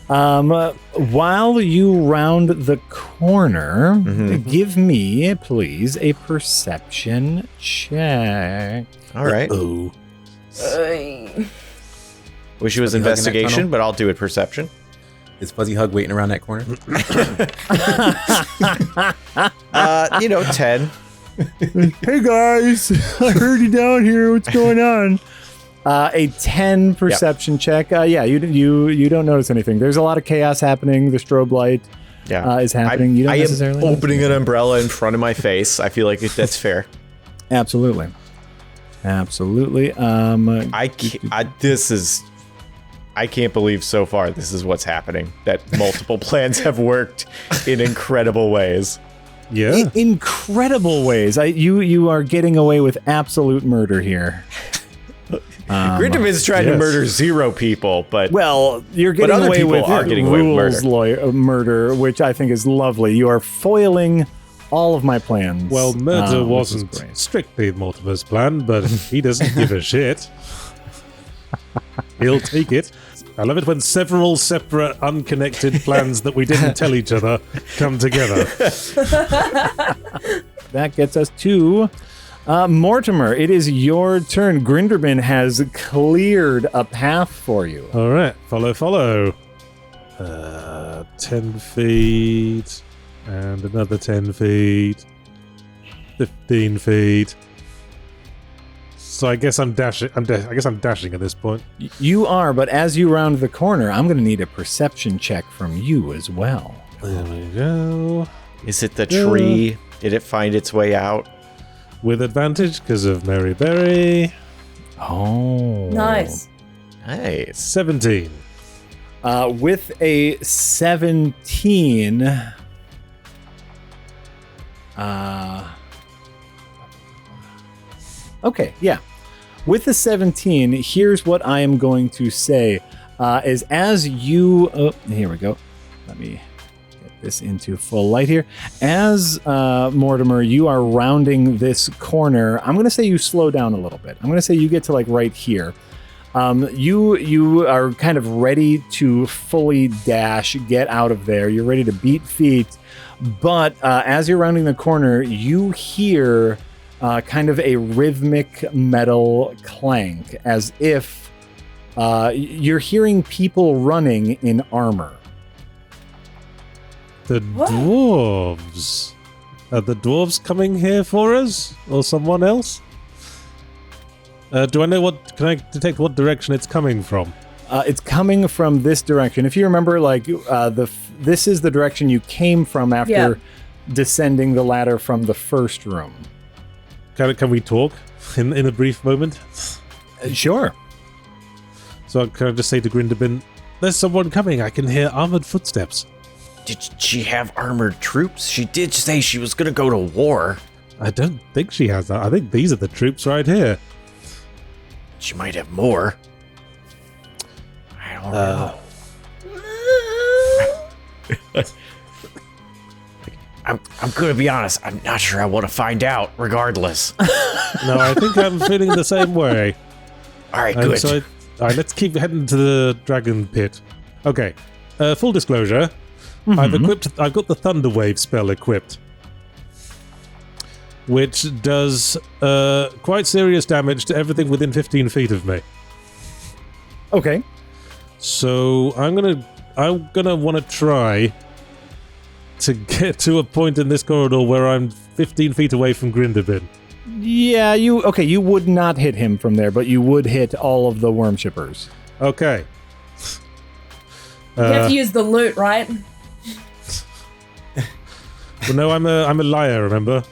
While you round the corner, give me, please, a perception check. All right. Oh. Wish it was investigation, but I'll do it perception. Is Fuzzy Hug waiting around that corner? 10. Hey guys, I heard you down here. What's going on? A 10 perception check. You don't notice anything. There's a lot of chaos happening. The strobe light is happening. You don't necessarily. I am opening an umbrella in front of my face. I feel like that's fair. Absolutely. I can't believe so far this is what's happening. That multiple plans have worked in incredible ways. Yeah. Incredible ways. You are getting away with absolute murder here. Grinderman's trying to murder 0 people, but you're getting other away people with are getting away with murder, which I think is lovely. You are foiling all of my plans. Well, murder wasn't strictly Mortimer's plan, but he doesn't give a shit. He'll take it. I love it when several separate, unconnected plans that we didn't tell each other come together. That gets us to Mortimer. It is your turn. Grinderbin has cleared a path for you. All right, follow. 10 feet, and another 10 feet, 15 feet. So I guess I'm dashing. I guess I'm dashing at this point. You are, but as you round the corner, I'm going to need a perception check from you as well. There we go. Is it the tree? Did it find its way out? With advantage because of Mary Berry. Oh. Nice. 17. With a 17... Okay, yeah. With the 17, here's what I am going to say. Is as you... Oh, here we go. Let me get this into full light here. As, Mortimer, you are rounding this corner, I'm going to say you slow down a little bit. I'm going to say you get to, like, right here. You are kind of ready to fully dash, get out of there. You're ready to beat feet. But as you're rounding the corner, you hear... kind of a rhythmic metal clank, as if you're hearing people running in armor. The dwarves. Are the dwarves coming here for us? Or someone else? Do I know what... Can I detect what direction it's coming from? It's coming from this direction. If you remember, like, this is the direction you came from after descending the ladder from the first room. Can we talk in a brief moment? Sure. So can I just say to Grinderbin, there's someone coming. I can hear armored footsteps. Did she have armored troops? She did say she was going to go to war. I don't think she has that. I think these are the troops right here. She might have more. I don't know. I'm going to be honest. I'm not sure I want to find out, regardless. No, I think I'm feeling the same way. All right, good. So all right, let's keep heading to the dragon pit. Okay. Full disclosure, I've got the Thunder Wave spell equipped, which does quite serious damage to everything within 15 feet of me. Okay. So I'm gonna want to try to get to a point in this corridor where I'm 15 feet away from Grinderbin. Yeah, you would not hit him from there, but you would hit all of the worm shippers. Okay. You have to use the loot, right? Well, no, I'm a liar, remember?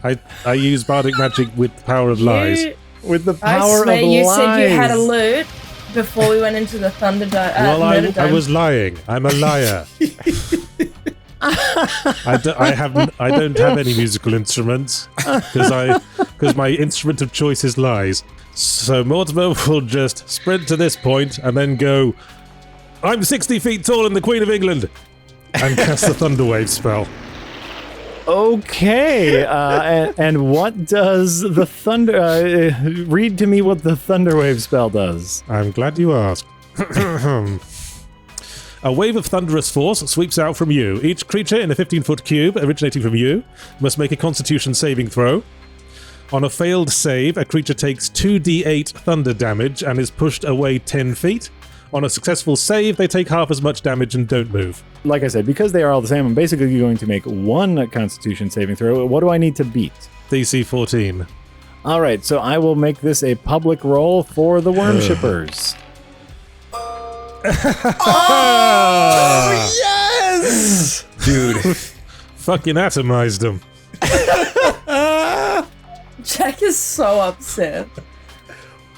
I use bardic magic with the power of lies. With the I power swear of you lies. said you had a loot before we went into the Thunderdome. Well, I was lying. I'm a liar. I don't have any musical instruments because my instrument of choice is lies. So Mortimer will just sprint to this point and then go, I'm 60 feet tall and the Queen of England, and cast the Thunderwave spell. Okay, and what does the thunder? Read to me what the Thunderwave spell does. I'm glad you asked. A wave of thunderous force sweeps out from you. Each creature in a 15-foot cube originating from you must make a Constitution saving throw. On a failed save, a creature takes 2d8 thunder damage and is pushed away 10 feet. On a successful save, they take half as much damage and don't move. Like I said, because they are all the same, I'm basically going to make one Constitution saving throw. What do I need to beat? DC 14. All right, so I will make this a public roll for the worm shippers. Oh, yes! Dude. Fucking atomized them. Jack is so upset.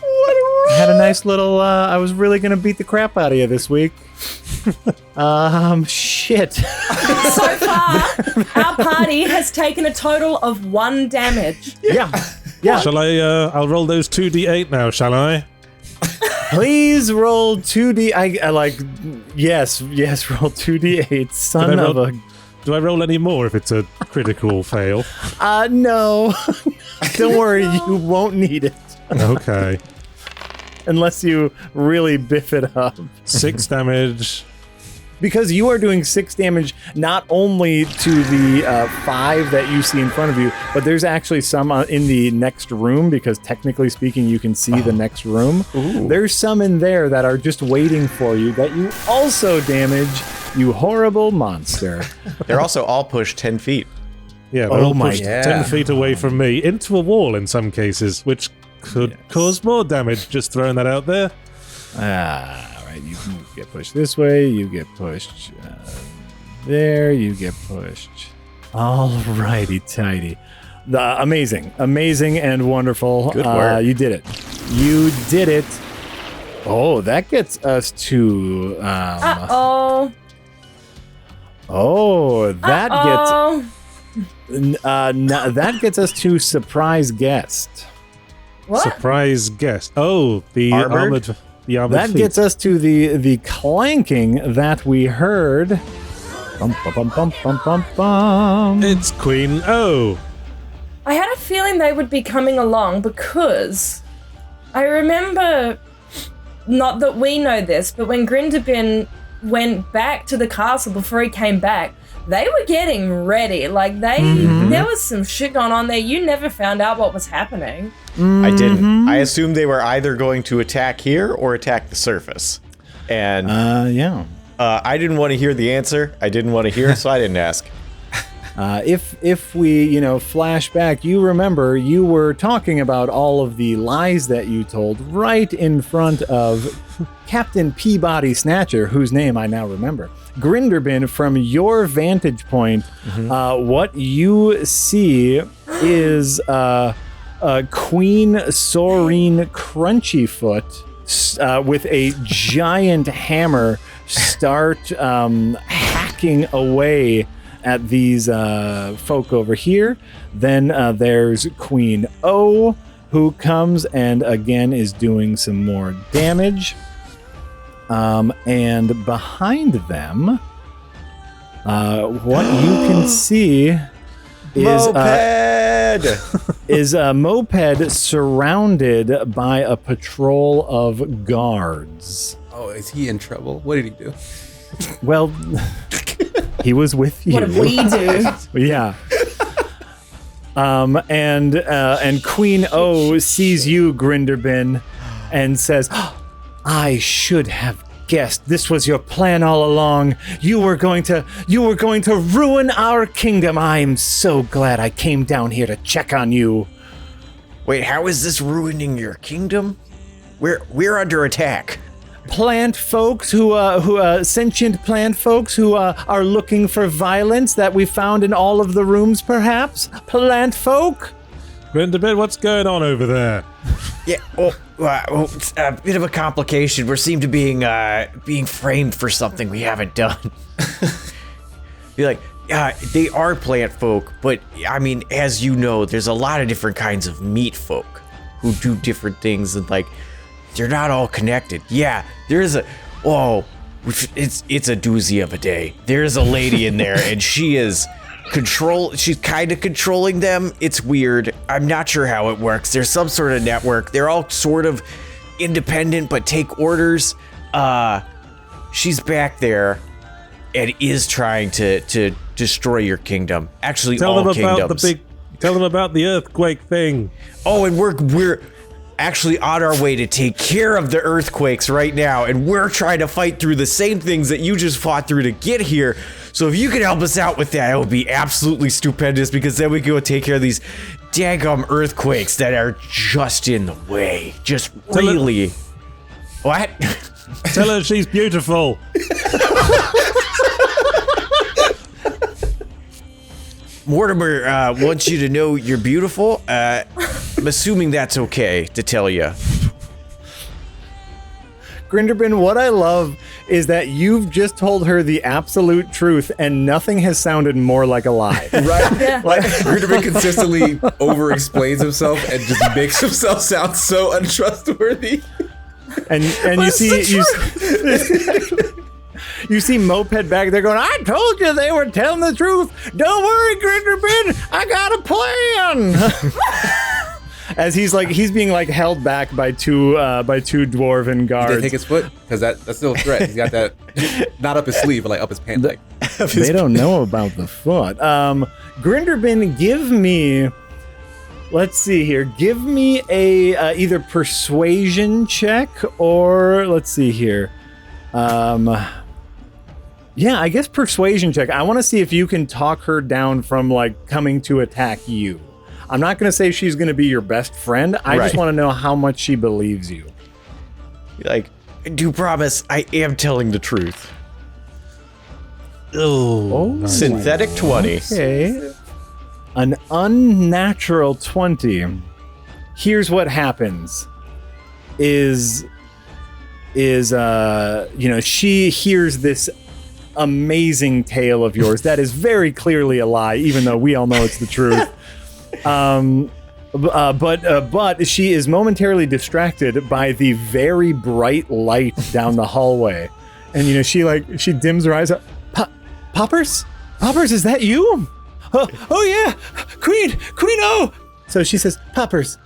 I had a nice little, I was really going to beat the crap out of you this week. Shit. So far, our party has taken a total of 1 damage. Yeah. Shall I'll roll those 2d8 now, shall I? Please roll 2d. I like, yes, roll 2d8. Son of a. Do I roll any more if it's a critical fail? No. Don't worry, you won't need it. Okay. Unless you really biff it up. 6 damage. Because you are doing 6 damage not only to the 5 that you see in front of you, but there's actually some in the next room, because technically speaking, you can see the next room. Ooh. There's some in there that are just waiting for you that you also damage, you horrible monster. They're also all pushed 10 feet. Yeah, they're all pushed 10 feet away from me, into a wall in some cases, which could cause more damage, just throwing that out there. All right, you can get pushed this way, you get pushed there, you get pushed. All righty tighty. Amazing and wonderful. Good work. You did it. You did it. Oh, that gets us to... Uh-oh. Oh, that Uh-oh. that gets us to surprise guest. What? Surprise guest. Oh, the armored That feet. gets us to the clanking that we heard. Bum, bum, bum, bum, bum, bum. It's Queen O. I had a feeling they would be coming along because I remember, not that we know this, but when Grinderbin went back to the castle before he came back, they were getting ready. Like, there was some shit going on there. You never found out what was happening. I didn't. I assumed they were either going to attack here or attack the surface. And I didn't want to hear the answer. I didn't want to hear, so I didn't ask. If we, flash back, you remember you were talking about all of the lies that you told right in front of Captain Peabody Snatcher, whose name I now remember. Grinderbin, from your vantage point, what you see is Queen Soreen Crunchyfoot with a giant hammer start hacking away at these folk over here. Then there's Queen O, who comes and again is doing some more damage. And behind them, what you can see is a moped surrounded by a patrol of guards. Oh, is he in trouble? What did he do? Well, he was with you. What did we do? Yeah. And Queen O sees you, Grinderbin, and says, I should have guessed this was your plan all along. You were going to ruin our kingdom. I'm so glad I came down here to check on you. Wait, how is this ruining your kingdom? We're under attack. Plant folks who sentient plant folks who are looking for violence that we found in all of the rooms, perhaps? Plant folk? Grinderbin, what's going on over there? Yeah, it's a bit of a complication. We seem to being framed for something we haven't done. Be like, they are plant folk, but I mean, as you know, there's a lot of different kinds of meat folk who do different things, and like, they're not all connected. Yeah, it's a doozy of a day. There's a lady in there, and she's kind of controlling them. It's weird. I'm not sure how it works. There's some sort of network. They're all sort of independent, but take orders. She's back there and is trying to destroy your kingdom. Actually, all kingdoms. Tell them about the earthquake thing. Oh, and we're actually on our way to take care of the earthquakes right now, and we're trying to fight through the same things that you just fought through to get here. So if you could help us out with that, it would be absolutely stupendous, because then we can go take care of these daggum earthquakes that are just in the way. Just really. What? Tell her she's beautiful. Mortimer wants you to know you're beautiful. I'm assuming that's okay to tell you. Grinderbin, what I love is that you've just told her the absolute truth, and nothing has sounded more like a lie. Right? Yeah. Like, Grinderbin consistently over-explains himself and just makes himself sound so untrustworthy. And you see Moped back there going, I told you they were telling the truth. Don't worry, Grinderbin, I got a plan. As he's being like held back by two dwarven guards. Did they take his foot? Because that's still a threat. He's got that not up his sleeve, but like up his pant leg. They don't know about the foot. Grinderbin, give me. Let's see here. Give me a either persuasion check or let's see here. Yeah, I guess persuasion check. I want to see if you can talk her down from like coming to attack you. I'm not going to say she's going to be your best friend. I just want to know how much she believes you. Like, I do promise I am telling the truth. Oh, nice. Synthetic 20. Okay. An unnatural 20. Here's what happens. She hears this amazing tale of yours that is very clearly a lie, even though we all know it's the truth. But she is momentarily distracted by the very bright light down the hallway, and she dims her eyes up. Poppers, is that you? Oh yeah, Queen. Oh. So she says, Poppers,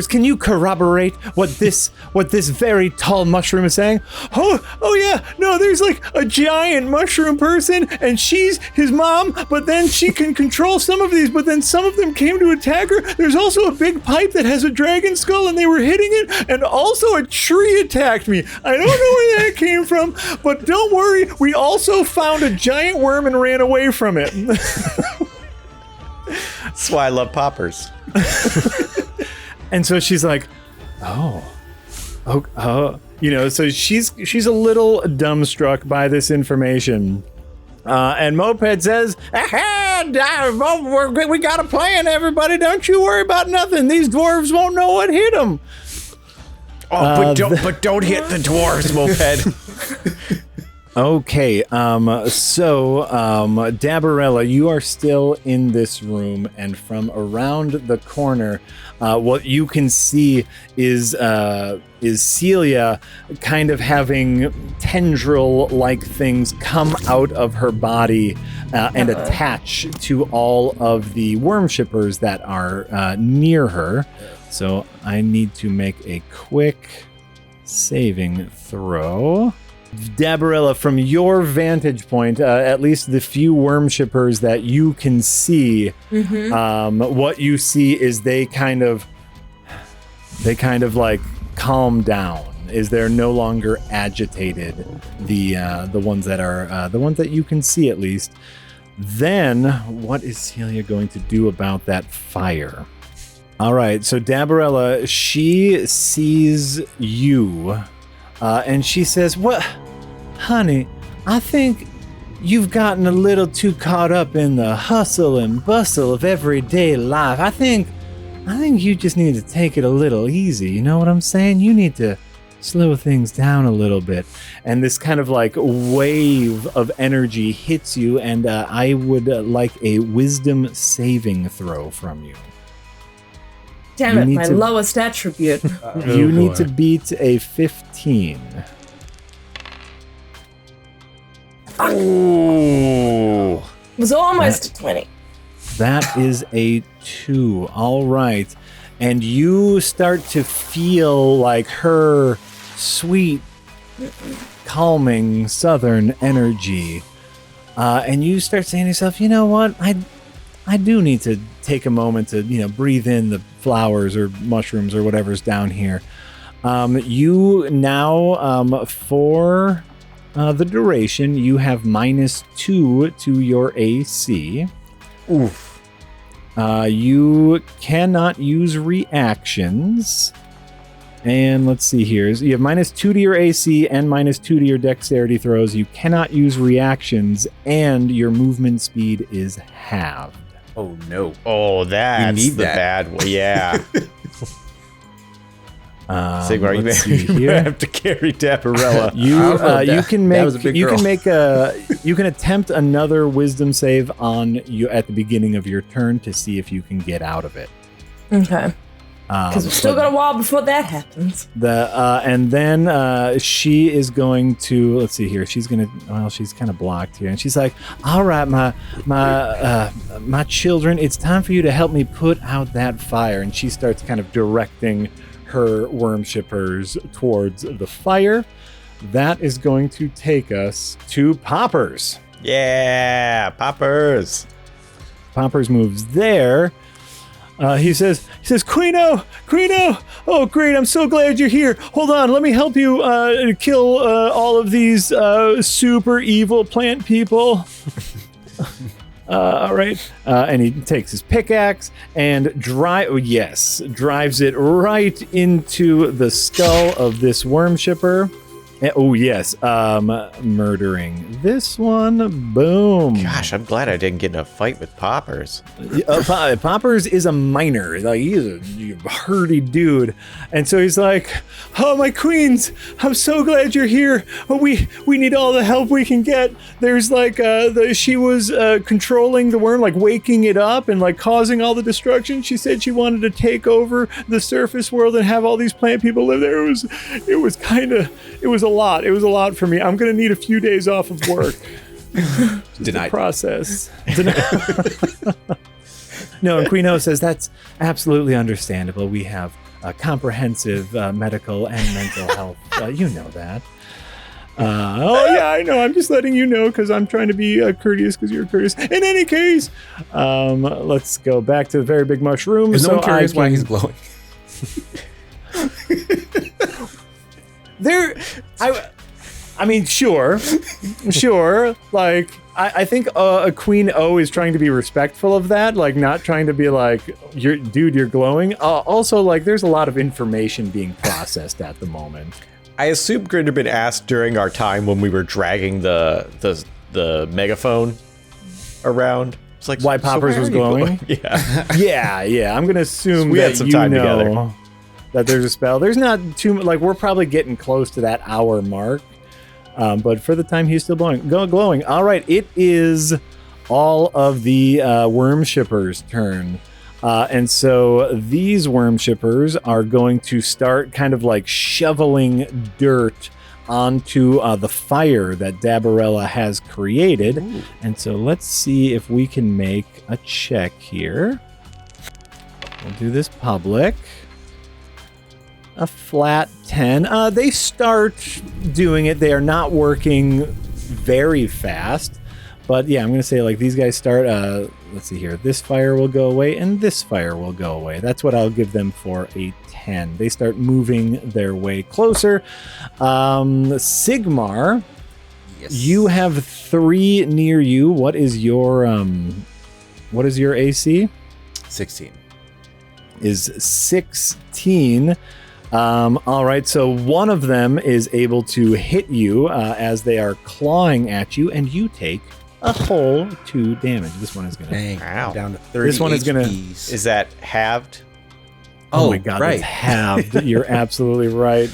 can you corroborate what this very tall mushroom is saying? Oh yeah, no, there's like a giant mushroom person, and she's his mom, but then she can control some of these, but then some of them came to attack her. There's also a big pipe that has a dragon skull, and they were hitting it, and also a tree attacked me. I don't know where that came from, but don't worry, we also found a giant worm and ran away from it. That's why I love poppers. And so she's like, so she's a little dumbstruck by this information. And Moped says, we got a plan, everybody. Don't you worry about nothing. These dwarves won't know what hit them. But don't hit the dwarves, Moped. Okay, so Dabarella, you are still in this room, and from around the corner, what you can see is Celia kind of having tendril-like things come out of her body and attach to all of the worm-shippers that are near her. So I need to make a quick saving throw. Dabarella, from your vantage point, at least the few worm shippers that you can see, what you see is they kind of like calm down. Is they're no longer agitated. The ones that you can see at least. Then what is Celia going to do about that fire? All right, so Dabarella, she sees you, and she says, "What, honey? I think you've gotten a little too caught up in the hustle and bustle of everyday life. I think you just need to take it a little easy. You know what I'm saying? You need to slow things down a little bit." And this kind of like wave of energy hits you, and I would like a wisdom saving throw from you. Damn You it, need my to- lowest attribute. You need to beat a 15. Ooh. It was almost a 20. That is a 2. All right. And you start to feel like her sweet, calming southern energy. And you start saying to yourself, you know what? I do need to take a moment to, breathe in the flowers or mushrooms or whatever's down here. You now, for the duration, you have -2 to your AC. Oof. You cannot use reactions. And let's see here. You have -2 to your AC and -2 to your dexterity throws. You cannot use reactions, and your movement speed is halved. Oh no. Oh, that's need the that. bad one. Yeah. Sigmar, you let's may, see you may here. have to carry Dabarella. You I don't know if you that- can that was a make big you girl. can make you can attempt another wisdom save on you at the beginning of your turn to see if you can get out of it. Okay. Because we've still but got a while before that happens. and then she is going to, let's see here. She's kind of blocked here, and she's like, "All right, my children, it's time for you to help me put out that fire." And she starts kind of directing her worm shippers towards the fire. That is going to take us to Poppers. Yeah, poppers. Poppers moves there. He says, Queeno, oh great, I'm so glad you're here. Hold on, let me help you kill all of these super evil plant people. All right, and he takes his pickaxe and drives it right into the skull of this worm shipper. Oh yes, murdering this one. Boom. Gosh, I'm glad I didn't get in a fight with poppers. Poppers is a miner. Like, he's a hardy dude, and so he's like, "Oh, my queens, I'm so glad you're here. Oh, we need all the help we can get. There's like she was controlling the worm, like waking it up and like causing all the destruction. She said she wanted to take over the surface world and have all these plant people live there. It was a lot. It was a lot for me. I'm gonna need a few days off of work." Denied. Process. No, and Queen O says that's absolutely understandable. We have comprehensive medical and mental health. You know that. Oh yeah, I know. I'm just letting you know because I'm trying to be courteous because you're courteous. In any case, let's go back to the very big mushroom. Is no one curious why can- he's glowing? I mean, sure. Like, I think Queen O is trying to be respectful of that, like not trying to be like, you're glowing. Also, like, there's a lot of information being processed at the moment. I assume Grinderbin asked during our time when we were dragging the megaphone around. It's like, Why Poppers why was are you glowing? Yeah. Yeah. I'm gonna assume We had that some you time know together. that there's a spell. There's not too like we're probably getting close to that hour mark. But for the time, he's still glowing. All right, it is all of the worm shippers' turn. And so these worm shippers are going to start kind of like shoveling dirt onto the fire that Dabarella has created. Ooh. And so let's see if we can make a check here. We'll do this public. A flat 10. They start doing it. They are not working very fast. But yeah, I'm going to say like these guys start, let's see here. This fire will go away and this fire will go away. That's what I'll give them for a 10. They start moving their way closer. Sigmar, yes. You have 3 near you. What is your AC? 16. is 16. All right, so one of them is able to hit you as they are clawing at you, and you take a whole 2 damage. This one is going to... Dang, Wow. down to 30 This one is gonna- HPs. Is that halved? Oh my god, right. it's halved. You're absolutely right.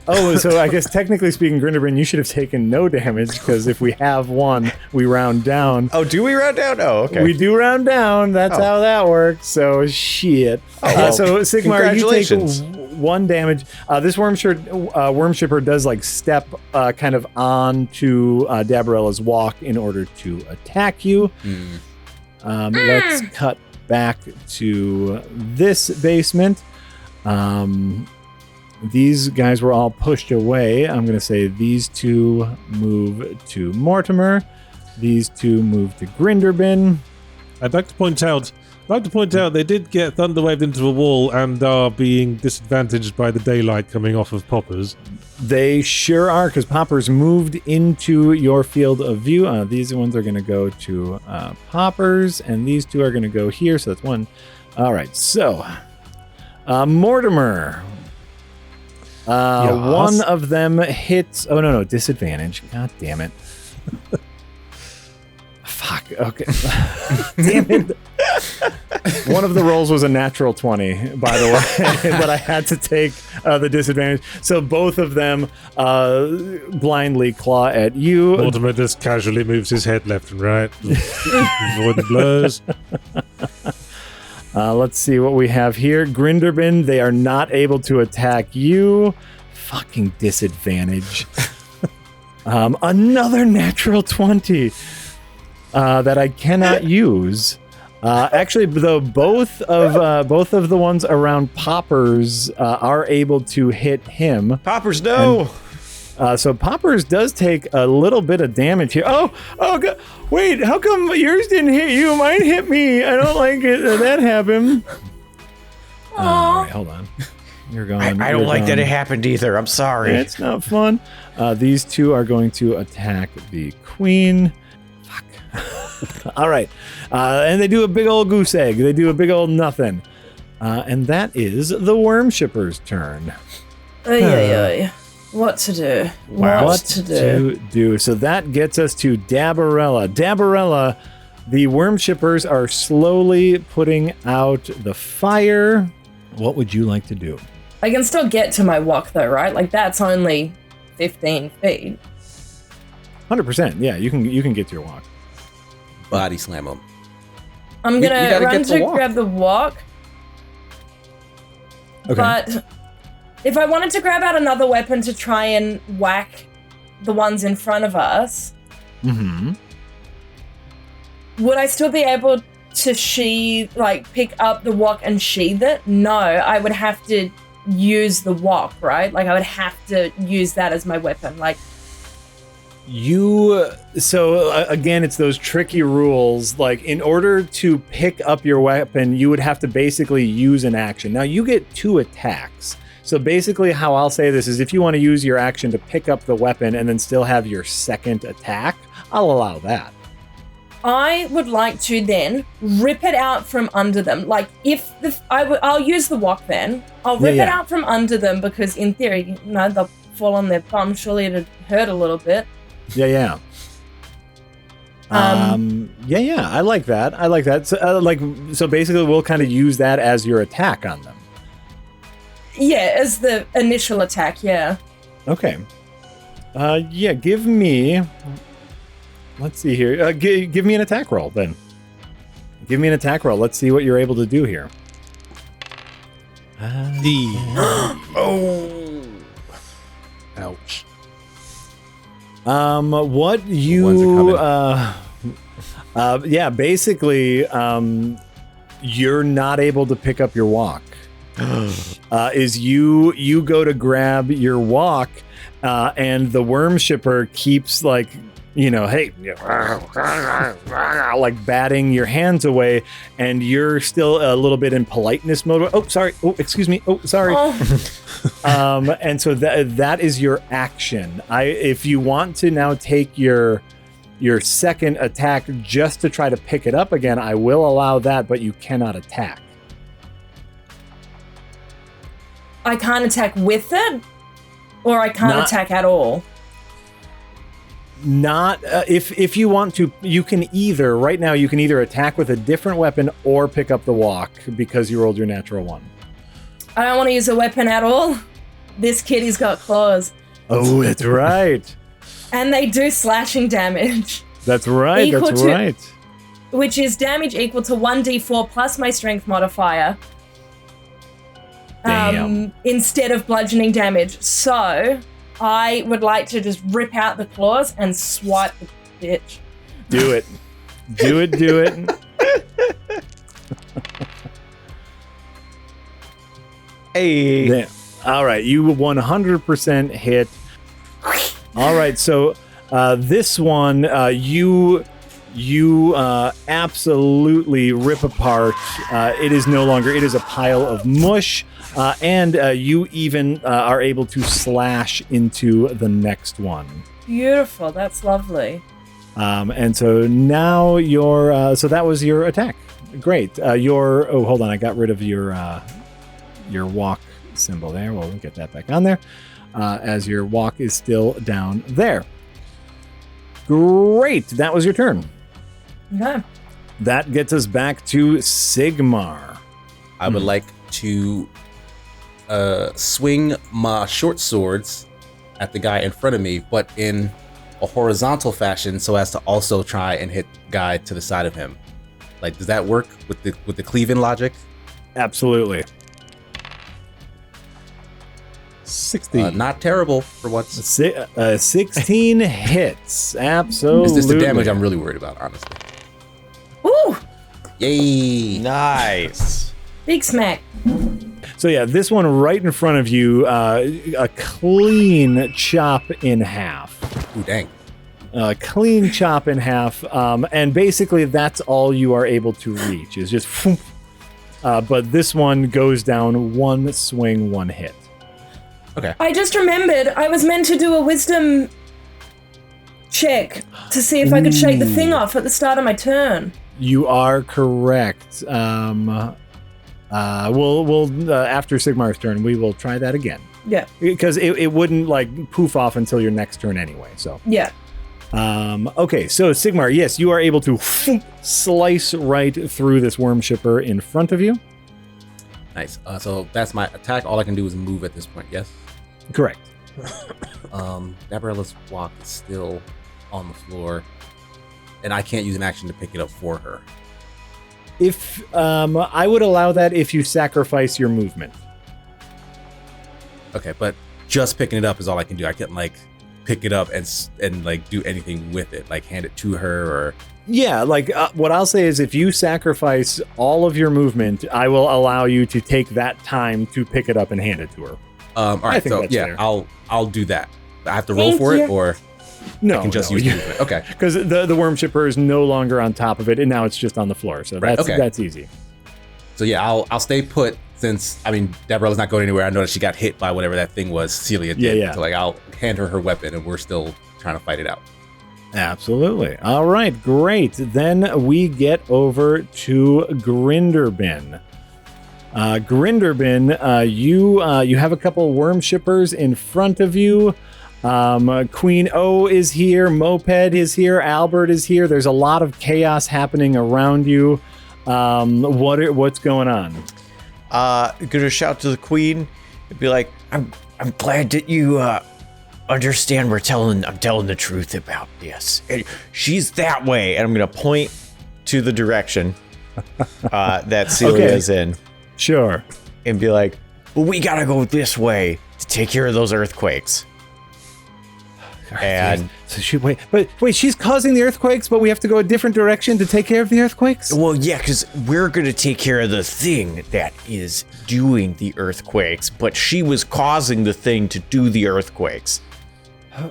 Oh, so I guess technically speaking, Grinderbin, you should have taken no damage, because if we have one, we round down. Oh, do we round down? Oh, okay. We do round down. That's how that works. So shit. well, So Sigmar, you take congratulations. 1 damage. This worm shipper does like step kind of onto Dabarella's walk in order to attack you. Let's cut back to this basement. These guys were all pushed away. I'm going to say these 2 move to Mortimer. These 2 move to Grinderbin. I'd like to point out they did get thunderwaved into a wall and are being disadvantaged by the daylight coming off of Poppers. They sure are, because Poppers moved into your field of view. These ones are going to go to Poppers, and these 2 are going to go here. So that's 1. All right, so Mortimer. Yes. One of them hits. Oh no, disadvantage. God damn it. Fuck. Okay. Damn it. One of the rolls was a natural 20, by the way, but I had to take the disadvantage. So both of them blindly claw at you. Mortimer just casually moves his head left and right. Avoid the blows. Let's see what we have here. Grinderbin, they are not able to attack you. Fucking disadvantage. Another natural 20 that I cannot use. Actually, though, both of the ones around Poppers are able to hit him. Poppers, no! So Poppers does take a little bit of damage here. Oh God. Wait, how come yours didn't hit you? Mine hit me. I don't like it. That happened. All right, hold on. You're going. I don't like that it happened either. I'm sorry. It's not fun. These 2 are going to attack the queen. Fuck. All right. And they do a big old goose egg. They do a big old nothing. And that is the worm shipper's turn. What to do? What to do? So that gets us to Dabarella. Dabarella, the worm shippers are slowly putting out the fire. What would you like to do? I can still get to my walk though, right? Like that's only 15 feet. 100%. Yeah, you can get to your walk. Body slam him. I'm You gonna gotta run get the to walk. grab the walk. Okay. But if I wanted to grab out another weapon to try and whack the ones in front of us, would I still be able to pick up the wok and sheathe it? No, I would have to use the wok, right? Like I would have to use that as my weapon. Like again, it's those tricky rules. Like in order to pick up your weapon, you would have to basically use an action. Now you get 2 attacks. So basically how I'll say this is if you want to use your action to pick up the weapon and then still have your second attack, I'll allow that. I would like to then rip it out from under them. Like I'll use the wok then. I'll rip it out from under them because in theory, they'll fall on their bum. Surely it'd hurt a little bit. Yeah. I like that. So basically we'll kind of use that as your attack on them. Yeah, as the initial attack, yeah. Okay. Give me... Let's see here. Give me an attack roll, then. Give me an attack roll. Let's see what you're able to do here. Ouch. What you... basically, you're not able to pick up your walk. Is you go to grab your walk, and the worm shipper keeps like like batting your hands away, and you're still a little bit in politeness mode. Oh, sorry. Oh, excuse me. Oh, sorry. And so that is your action. If you want to now take your second attack just to try to pick it up again, I will allow that, but you cannot attack. I can't attack with it, or I can't attack at all. Not if you want to, you can either right now you can either attack with a different weapon or pick up the walk because you rolled your natural 1. I don't want to use a weapon at all. This kitty's got claws. Oh, that's right. And they do slashing damage. That's right. That's right. Which is damage equal to 1d4 plus my strength modifier. Damn. Instead of bludgeoning damage. So I would like to just rip out the claws and swipe the bitch. Do it. Do it. Do it. Hey. Yeah. All right. You 100% hit. All right. So this one, you absolutely rip apart. It is no longer. It is a pile of mush. And you even are able to slash into the next one. Beautiful. That's lovely. And so now so that was your attack. Great. Hold on. I got rid of your walk symbol there. We'll get that back on there as your walk is still down there. Great. That was your turn. Okay. That gets us back to Sigmar. I would like to swing my short swords at the guy in front of me, but in a horizontal fashion so as to also try and hit the guy to the side of him. Like, does that work with the cleaving logic? Absolutely. 60. Not terrible for once. 16 hits. Absolutely. It's just the damage I'm really worried about, honestly. Ooh! Yay! Nice. Big smack. So yeah, this one right in front of you, a clean chop in half. Ooh, dang. Clean chop in half, and basically that's all you are able to reach is just. But this one goes down one swing, one hit. Okay. I just remembered I was meant to do a wisdom check to see if I could shake the thing off at the start of my turn. You are correct. We'll after Sigmar's turn, we will try that again. Yeah. Because it wouldn't like poof off until your next turn anyway. So. Yeah. Okay, so Sigmar, yes, you are able to slice right through this worm shipper in front of you. Nice. So that's my attack. All I can do is move at this point, yes? Correct. Gabriella's walk is still on the floor, and I can't use an action to pick it up for her. If I would allow that if you sacrifice your movement. Okay, but just picking it up is all I can do. I can't like pick it up and like do anything with it, like hand it to her or. Yeah, like what I'll say is if you sacrifice all of your movement, I will allow you to take that time to pick it up and hand it to her. All right, so yeah, fair. I'll do that. I have to roll for it, or no, I can just use movement. Okay, because the worm shipper is no longer on top of it, and now it's just on the floor. So that's easy. So yeah, I'll stay put since Gabriella's not going anywhere. I know that she got hit by whatever that thing was. Celia did. Yeah. So like I'll hand her weapon, and we're still trying to fight it out. Absolutely. All right, great. Then we get over to Grinderbin. Grinderbin, you have a couple worm shippers in front of you. Queen O is here, Moped is here, Albert is here. There's a lot of chaos happening around you. What's going on? Gonna shout to the queen and be like, I'm glad that you understand I'm telling the truth about this. And she's that way, and I'm gonna point to the direction that Celia is in. Sure. And be like, well, we gotta go this way to take care of those earthquakes. And so she's causing the earthquakes, but we have to go a different direction to take care of the earthquakes? Well, yeah, because we're gonna take care of the thing that is doing the earthquakes, but she was causing the thing to do the earthquakes.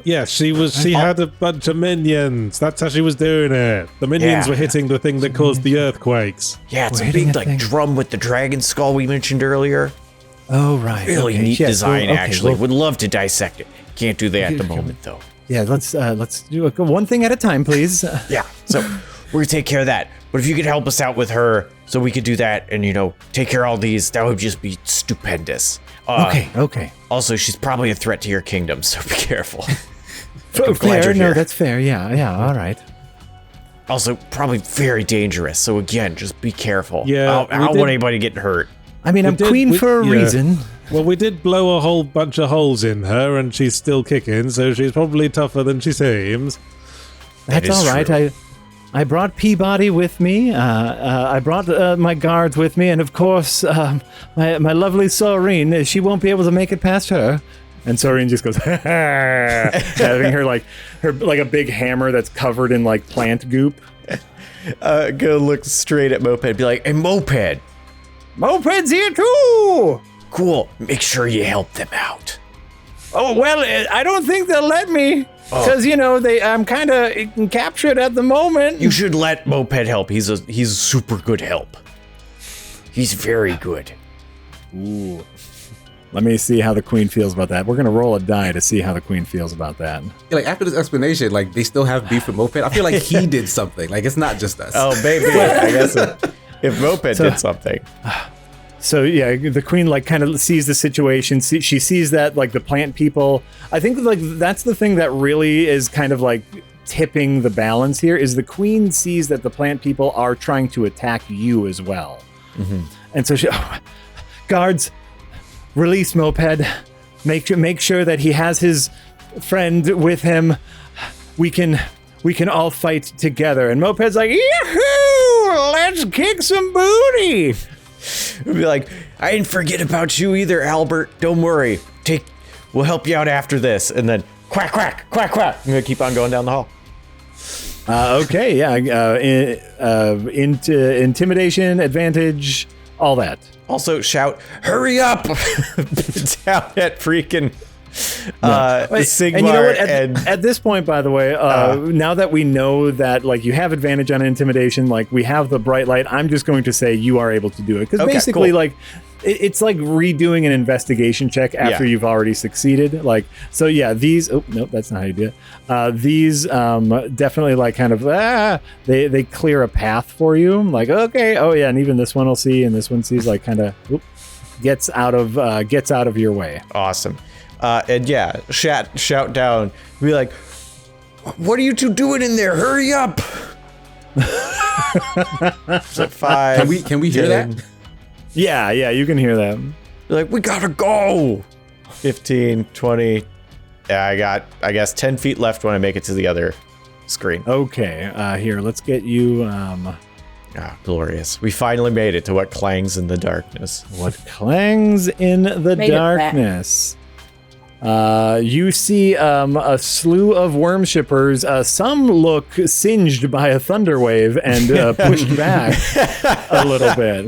Yeah, she had a bunch of minions. That's how she was doing it. The minions were hitting the thing that caused the earthquakes. Yeah, it's a big like drum with the dragon skull we mentioned earlier. Oh, right. Really neat design, actually. Would love to dissect it. Can't do that at the moment, though. Yeah, let's do one thing at a time, please. Yeah, so we're gonna take care of that. But if you could help us out with her, so we could do that and take care of all these, that would just be stupendous. Okay. Also, she's probably a threat to your kingdom, so be careful. Fair. No, that's fair. Yeah. All right. Also, probably very dangerous. So again, just be careful. Yeah, I don't want anybody getting hurt. I mean, I'm queen for a reason. Well, we did blow a whole bunch of holes in her, and she's still kicking, so she's probably tougher than she seems. That's all right. True. I brought Peabody with me. I brought my guards with me, and of course, my lovely Soreen. She won't be able to make it past her. And Soreen just goes, having her like a big hammer that's covered in like plant goop. Go look straight at Moped and be like, hey, Moped. Moped's here too! Cool. Make sure you help them out. Oh, well, I don't think they'll let me. Because, I'm kind of captured at the moment. You should let Moped help. He's a super good help. He's very good. Ooh. Let me see how the queen feels about that. We're going to roll a die to see how the queen feels about that. Like, after this explanation, like, they still have beef with Moped. I feel like he did something. Like, it's not just us. Oh, maybe. I guess if Moped did something. So, yeah, the queen, like, kind of sees the situation. She sees that, like, the plant people... I think, like, that's the thing that really is kind of, like, tipping the balance here, is the queen sees that the plant people are trying to attack you as well. Mm-hmm. And so she... guards... Release Moped. Make sure that he has his friend with him. We can all fight together. And Moped's like, yahoo! Let's kick some booty. We'll be like, I didn't forget about you either, Albert. Don't worry. We'll help you out after this. And then quack, quack, quack, quack. I'm gonna keep on going down the hall. Okay, yeah. Intimidation, advantage, all that. Also shout, hurry up! Down at freaking Sigmar. And you know what? At this point, by the way, now that we know that like you have advantage on intimidation, like we have the bright light, I'm just going to say you are able to do it. Because basically, cool. Like, it's like redoing an investigation check after you've already succeeded. Like, so yeah, these... Oh, nope, that's not how you do it. These definitely like kind of... they clear a path for you. Like, okay, oh yeah, and even this one will see, and this one sees like kind of... gets out of your way. Awesome. And yeah, shout down. Be like, what are you two doing in there? Hurry up! So 5. Can we hear that? Yeah, you can hear that. You're like, we gotta go! 15, 20. Yeah, I got, I guess, 10 feet left when I make it to the other screen. Okay, here, let's get you... glorious. We finally made it to what clangs in the darkness. What clangs in the darkness? You see a slew of worm shippers. Some look singed by a thunder wave and pushed back a little bit.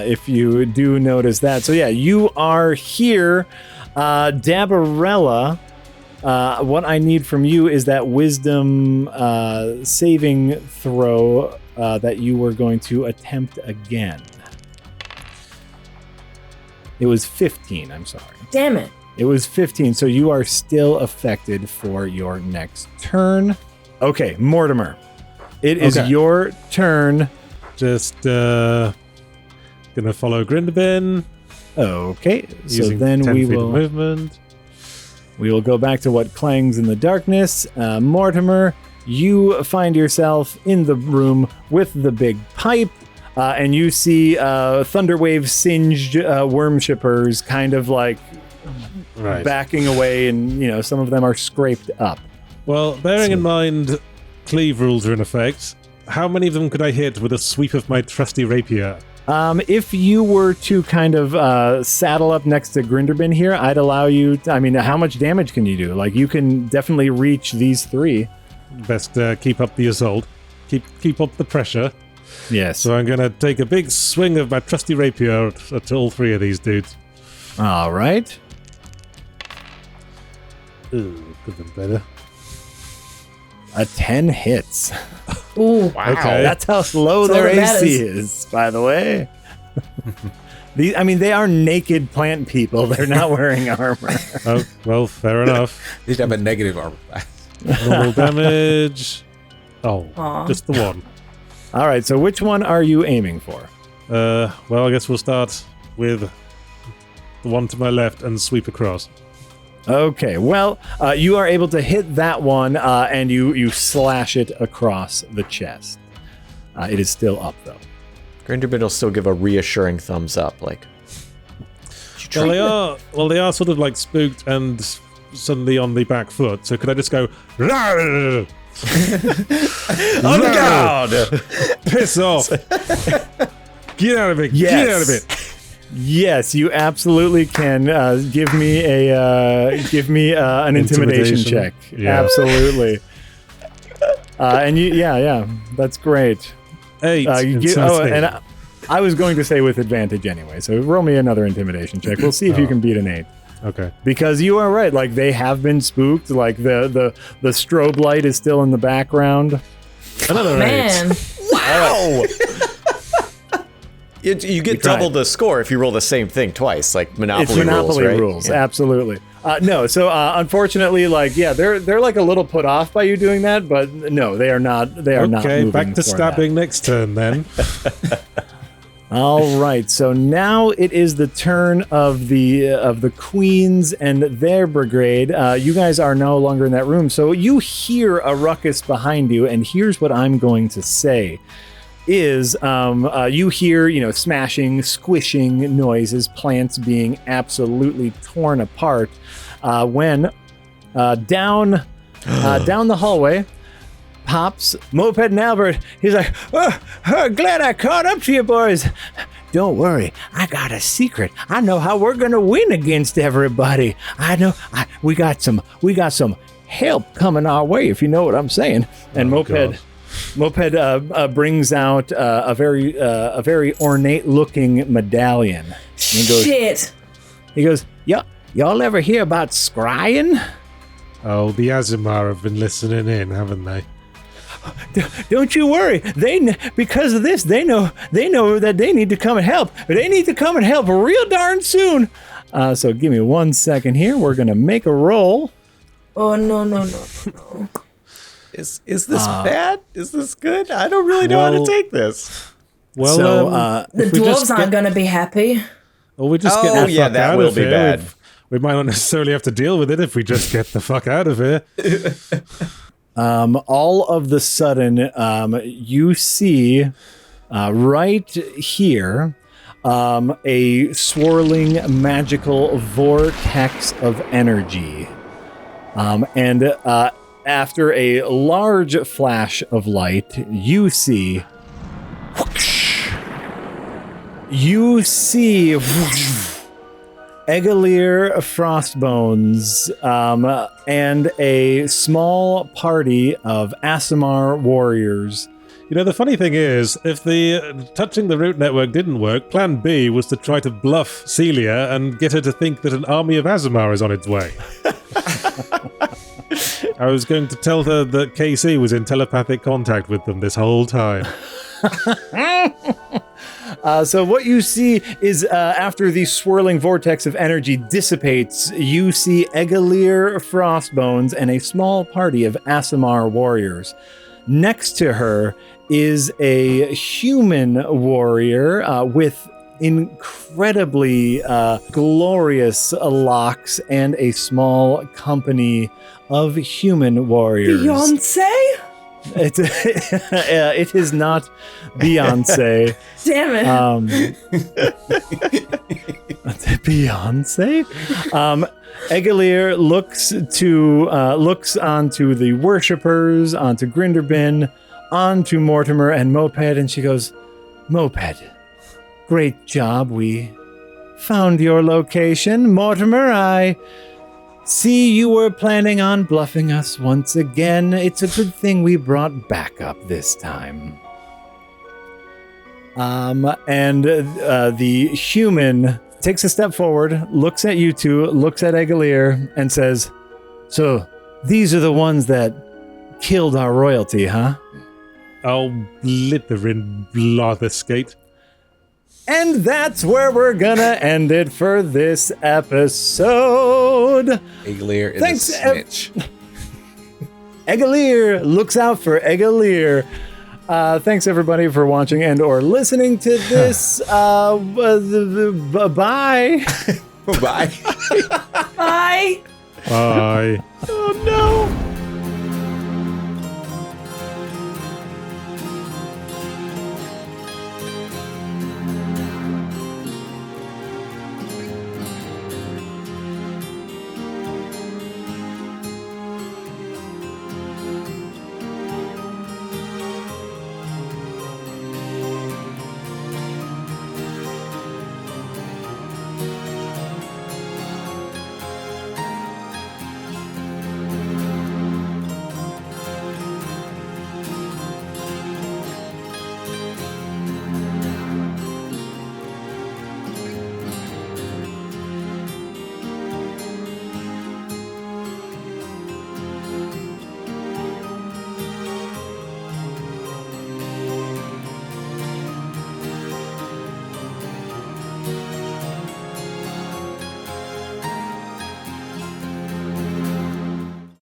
If you do notice that. So yeah, you are here. Dabarella, what I need from you is that wisdom saving throw that you were going to attempt again. It was 15, I'm sorry. Damn it. It was 15, so you are still affected for your next turn. Okay, Mortimer. It is your turn. Just gonna follow Grinderbin. Okay, so Using then 10 we feet of will movement. We will go back to what clangs in the darkness. Mortimer, you find yourself in the room with the big pipe, and you see Thunderwave singed worm shippers kind of like backing away, and some of them are scraped up. Well, bearing in mind Cleave rules are in effect, how many of them could I hit with a sweep of my trusty rapier? If you were to kind of saddle up next to Grinderbin here, I'd allow you... how much damage can you do? Like, you can definitely reach these 3. Best keep up the assault. Keep up the pressure. Yes. So I'm going to take a big swing of my trusty rapier at all 3 of these dudes. All right. Ooh, could have been better. A 10 hits. Ooh, wow. Okay. That's how low their AC is, by the way. They are naked plant people. They're not wearing armor. Oh, well, fair enough. They should have a negative armor class. Normal damage. Oh, just the one. All right, so which one are you aiming for? Well, I guess we'll start with the one to my left and sweep across. Okay, well, you are able to hit that one, and you slash it across the chest. It is still up, though. Grinderbin will still give a reassuring thumbs up, like. Well, they are sort of like spooked and suddenly on the back foot. So could I just go? On guard! Piss off! Get out of it! Yes. Get out of it! Yes, you absolutely can. Give me an intimidation check. Yeah. Absolutely. And yeah, that's great. 8. And I was going to say with advantage anyway. So roll me another intimidation check. We'll see if you can beat an 8. Okay. Because you are right. Like they have been spooked. Like the strobe light is still in the background. Another 8. Man. Wow! You get double the score if you roll the same thing twice, like Monopoly It's Monopoly rules, right? rules, absolutely. No, so unfortunately, like, yeah, they're like a little put off by you doing that, but no, they are not. They are not. Okay, back moving to for stabbing next turn then. All right, so now it is the turn of the queens and their brigade. You guys are no longer in that room, so you hear a ruckus behind you, and here's what I'm going to say. Is you hear, smashing, squishing noises, plants being absolutely torn apart when down the hallway pops Moped and Albert. He's like, glad I caught up to you boys. Don't worry, I got a secret. I know how we're gonna win against everybody. I know we got some help coming our way, if you know what I'm saying. And God. Moped brings out a very ornate-looking medallion. Shit. He goes, y'all ever hear about scrying? Oh, the Azimar have been listening in, haven't they? Don't you worry. Because of this, they know that they need to come and help. They need to come and help real darn soon. So give me 1 second here. We're gonna make a roll. Oh, no. Is this bad? Is this good? I don't really know how to take this. Well, So, The dwarves aren't going to be happy. or we just get the fuck that out will of be here. bad. We might not necessarily have to deal with it if we just get the fuck out of here. all of the sudden, you see right here a swirling magical vortex of energy. And after a large flash of light, you see Eelier Frostbones and a small party of Aasimar warriors. The funny thing is, if the touching the root network didn't work, plan B was to try to bluff Celia and get her to think that an army of Aasimar is on its way. I was going to tell her that KC was in telepathic contact with them this whole time. So what you see is after the swirling vortex of energy dissipates, you see Eelier Frostbones and a small party of Aasimar warriors. Next to her is a human warrior with incredibly glorious locks and a small company of human warriors. Beyonce? It is not Beyonce. Damn it. Beyonce? Eelier looks onto the worshippers, onto Grinderbin, onto Mortimer and Moped, and she goes, Moped, great job. We found your location. Mortimer, I see you were planning on bluffing us once again. It's a good thing we brought backup this time. The human takes a step forward, looks at you two, looks at Eelier, and says, so these are the ones that killed our royalty, huh? Oh, blithering blatherskate. And that's where we're gonna end it for this episode. Eelier is Thanks, a snitch. Eelier looks out for Eelier. Thanks everybody for watching and or listening to this. Bye. Bye. Bye. Bye. Oh no.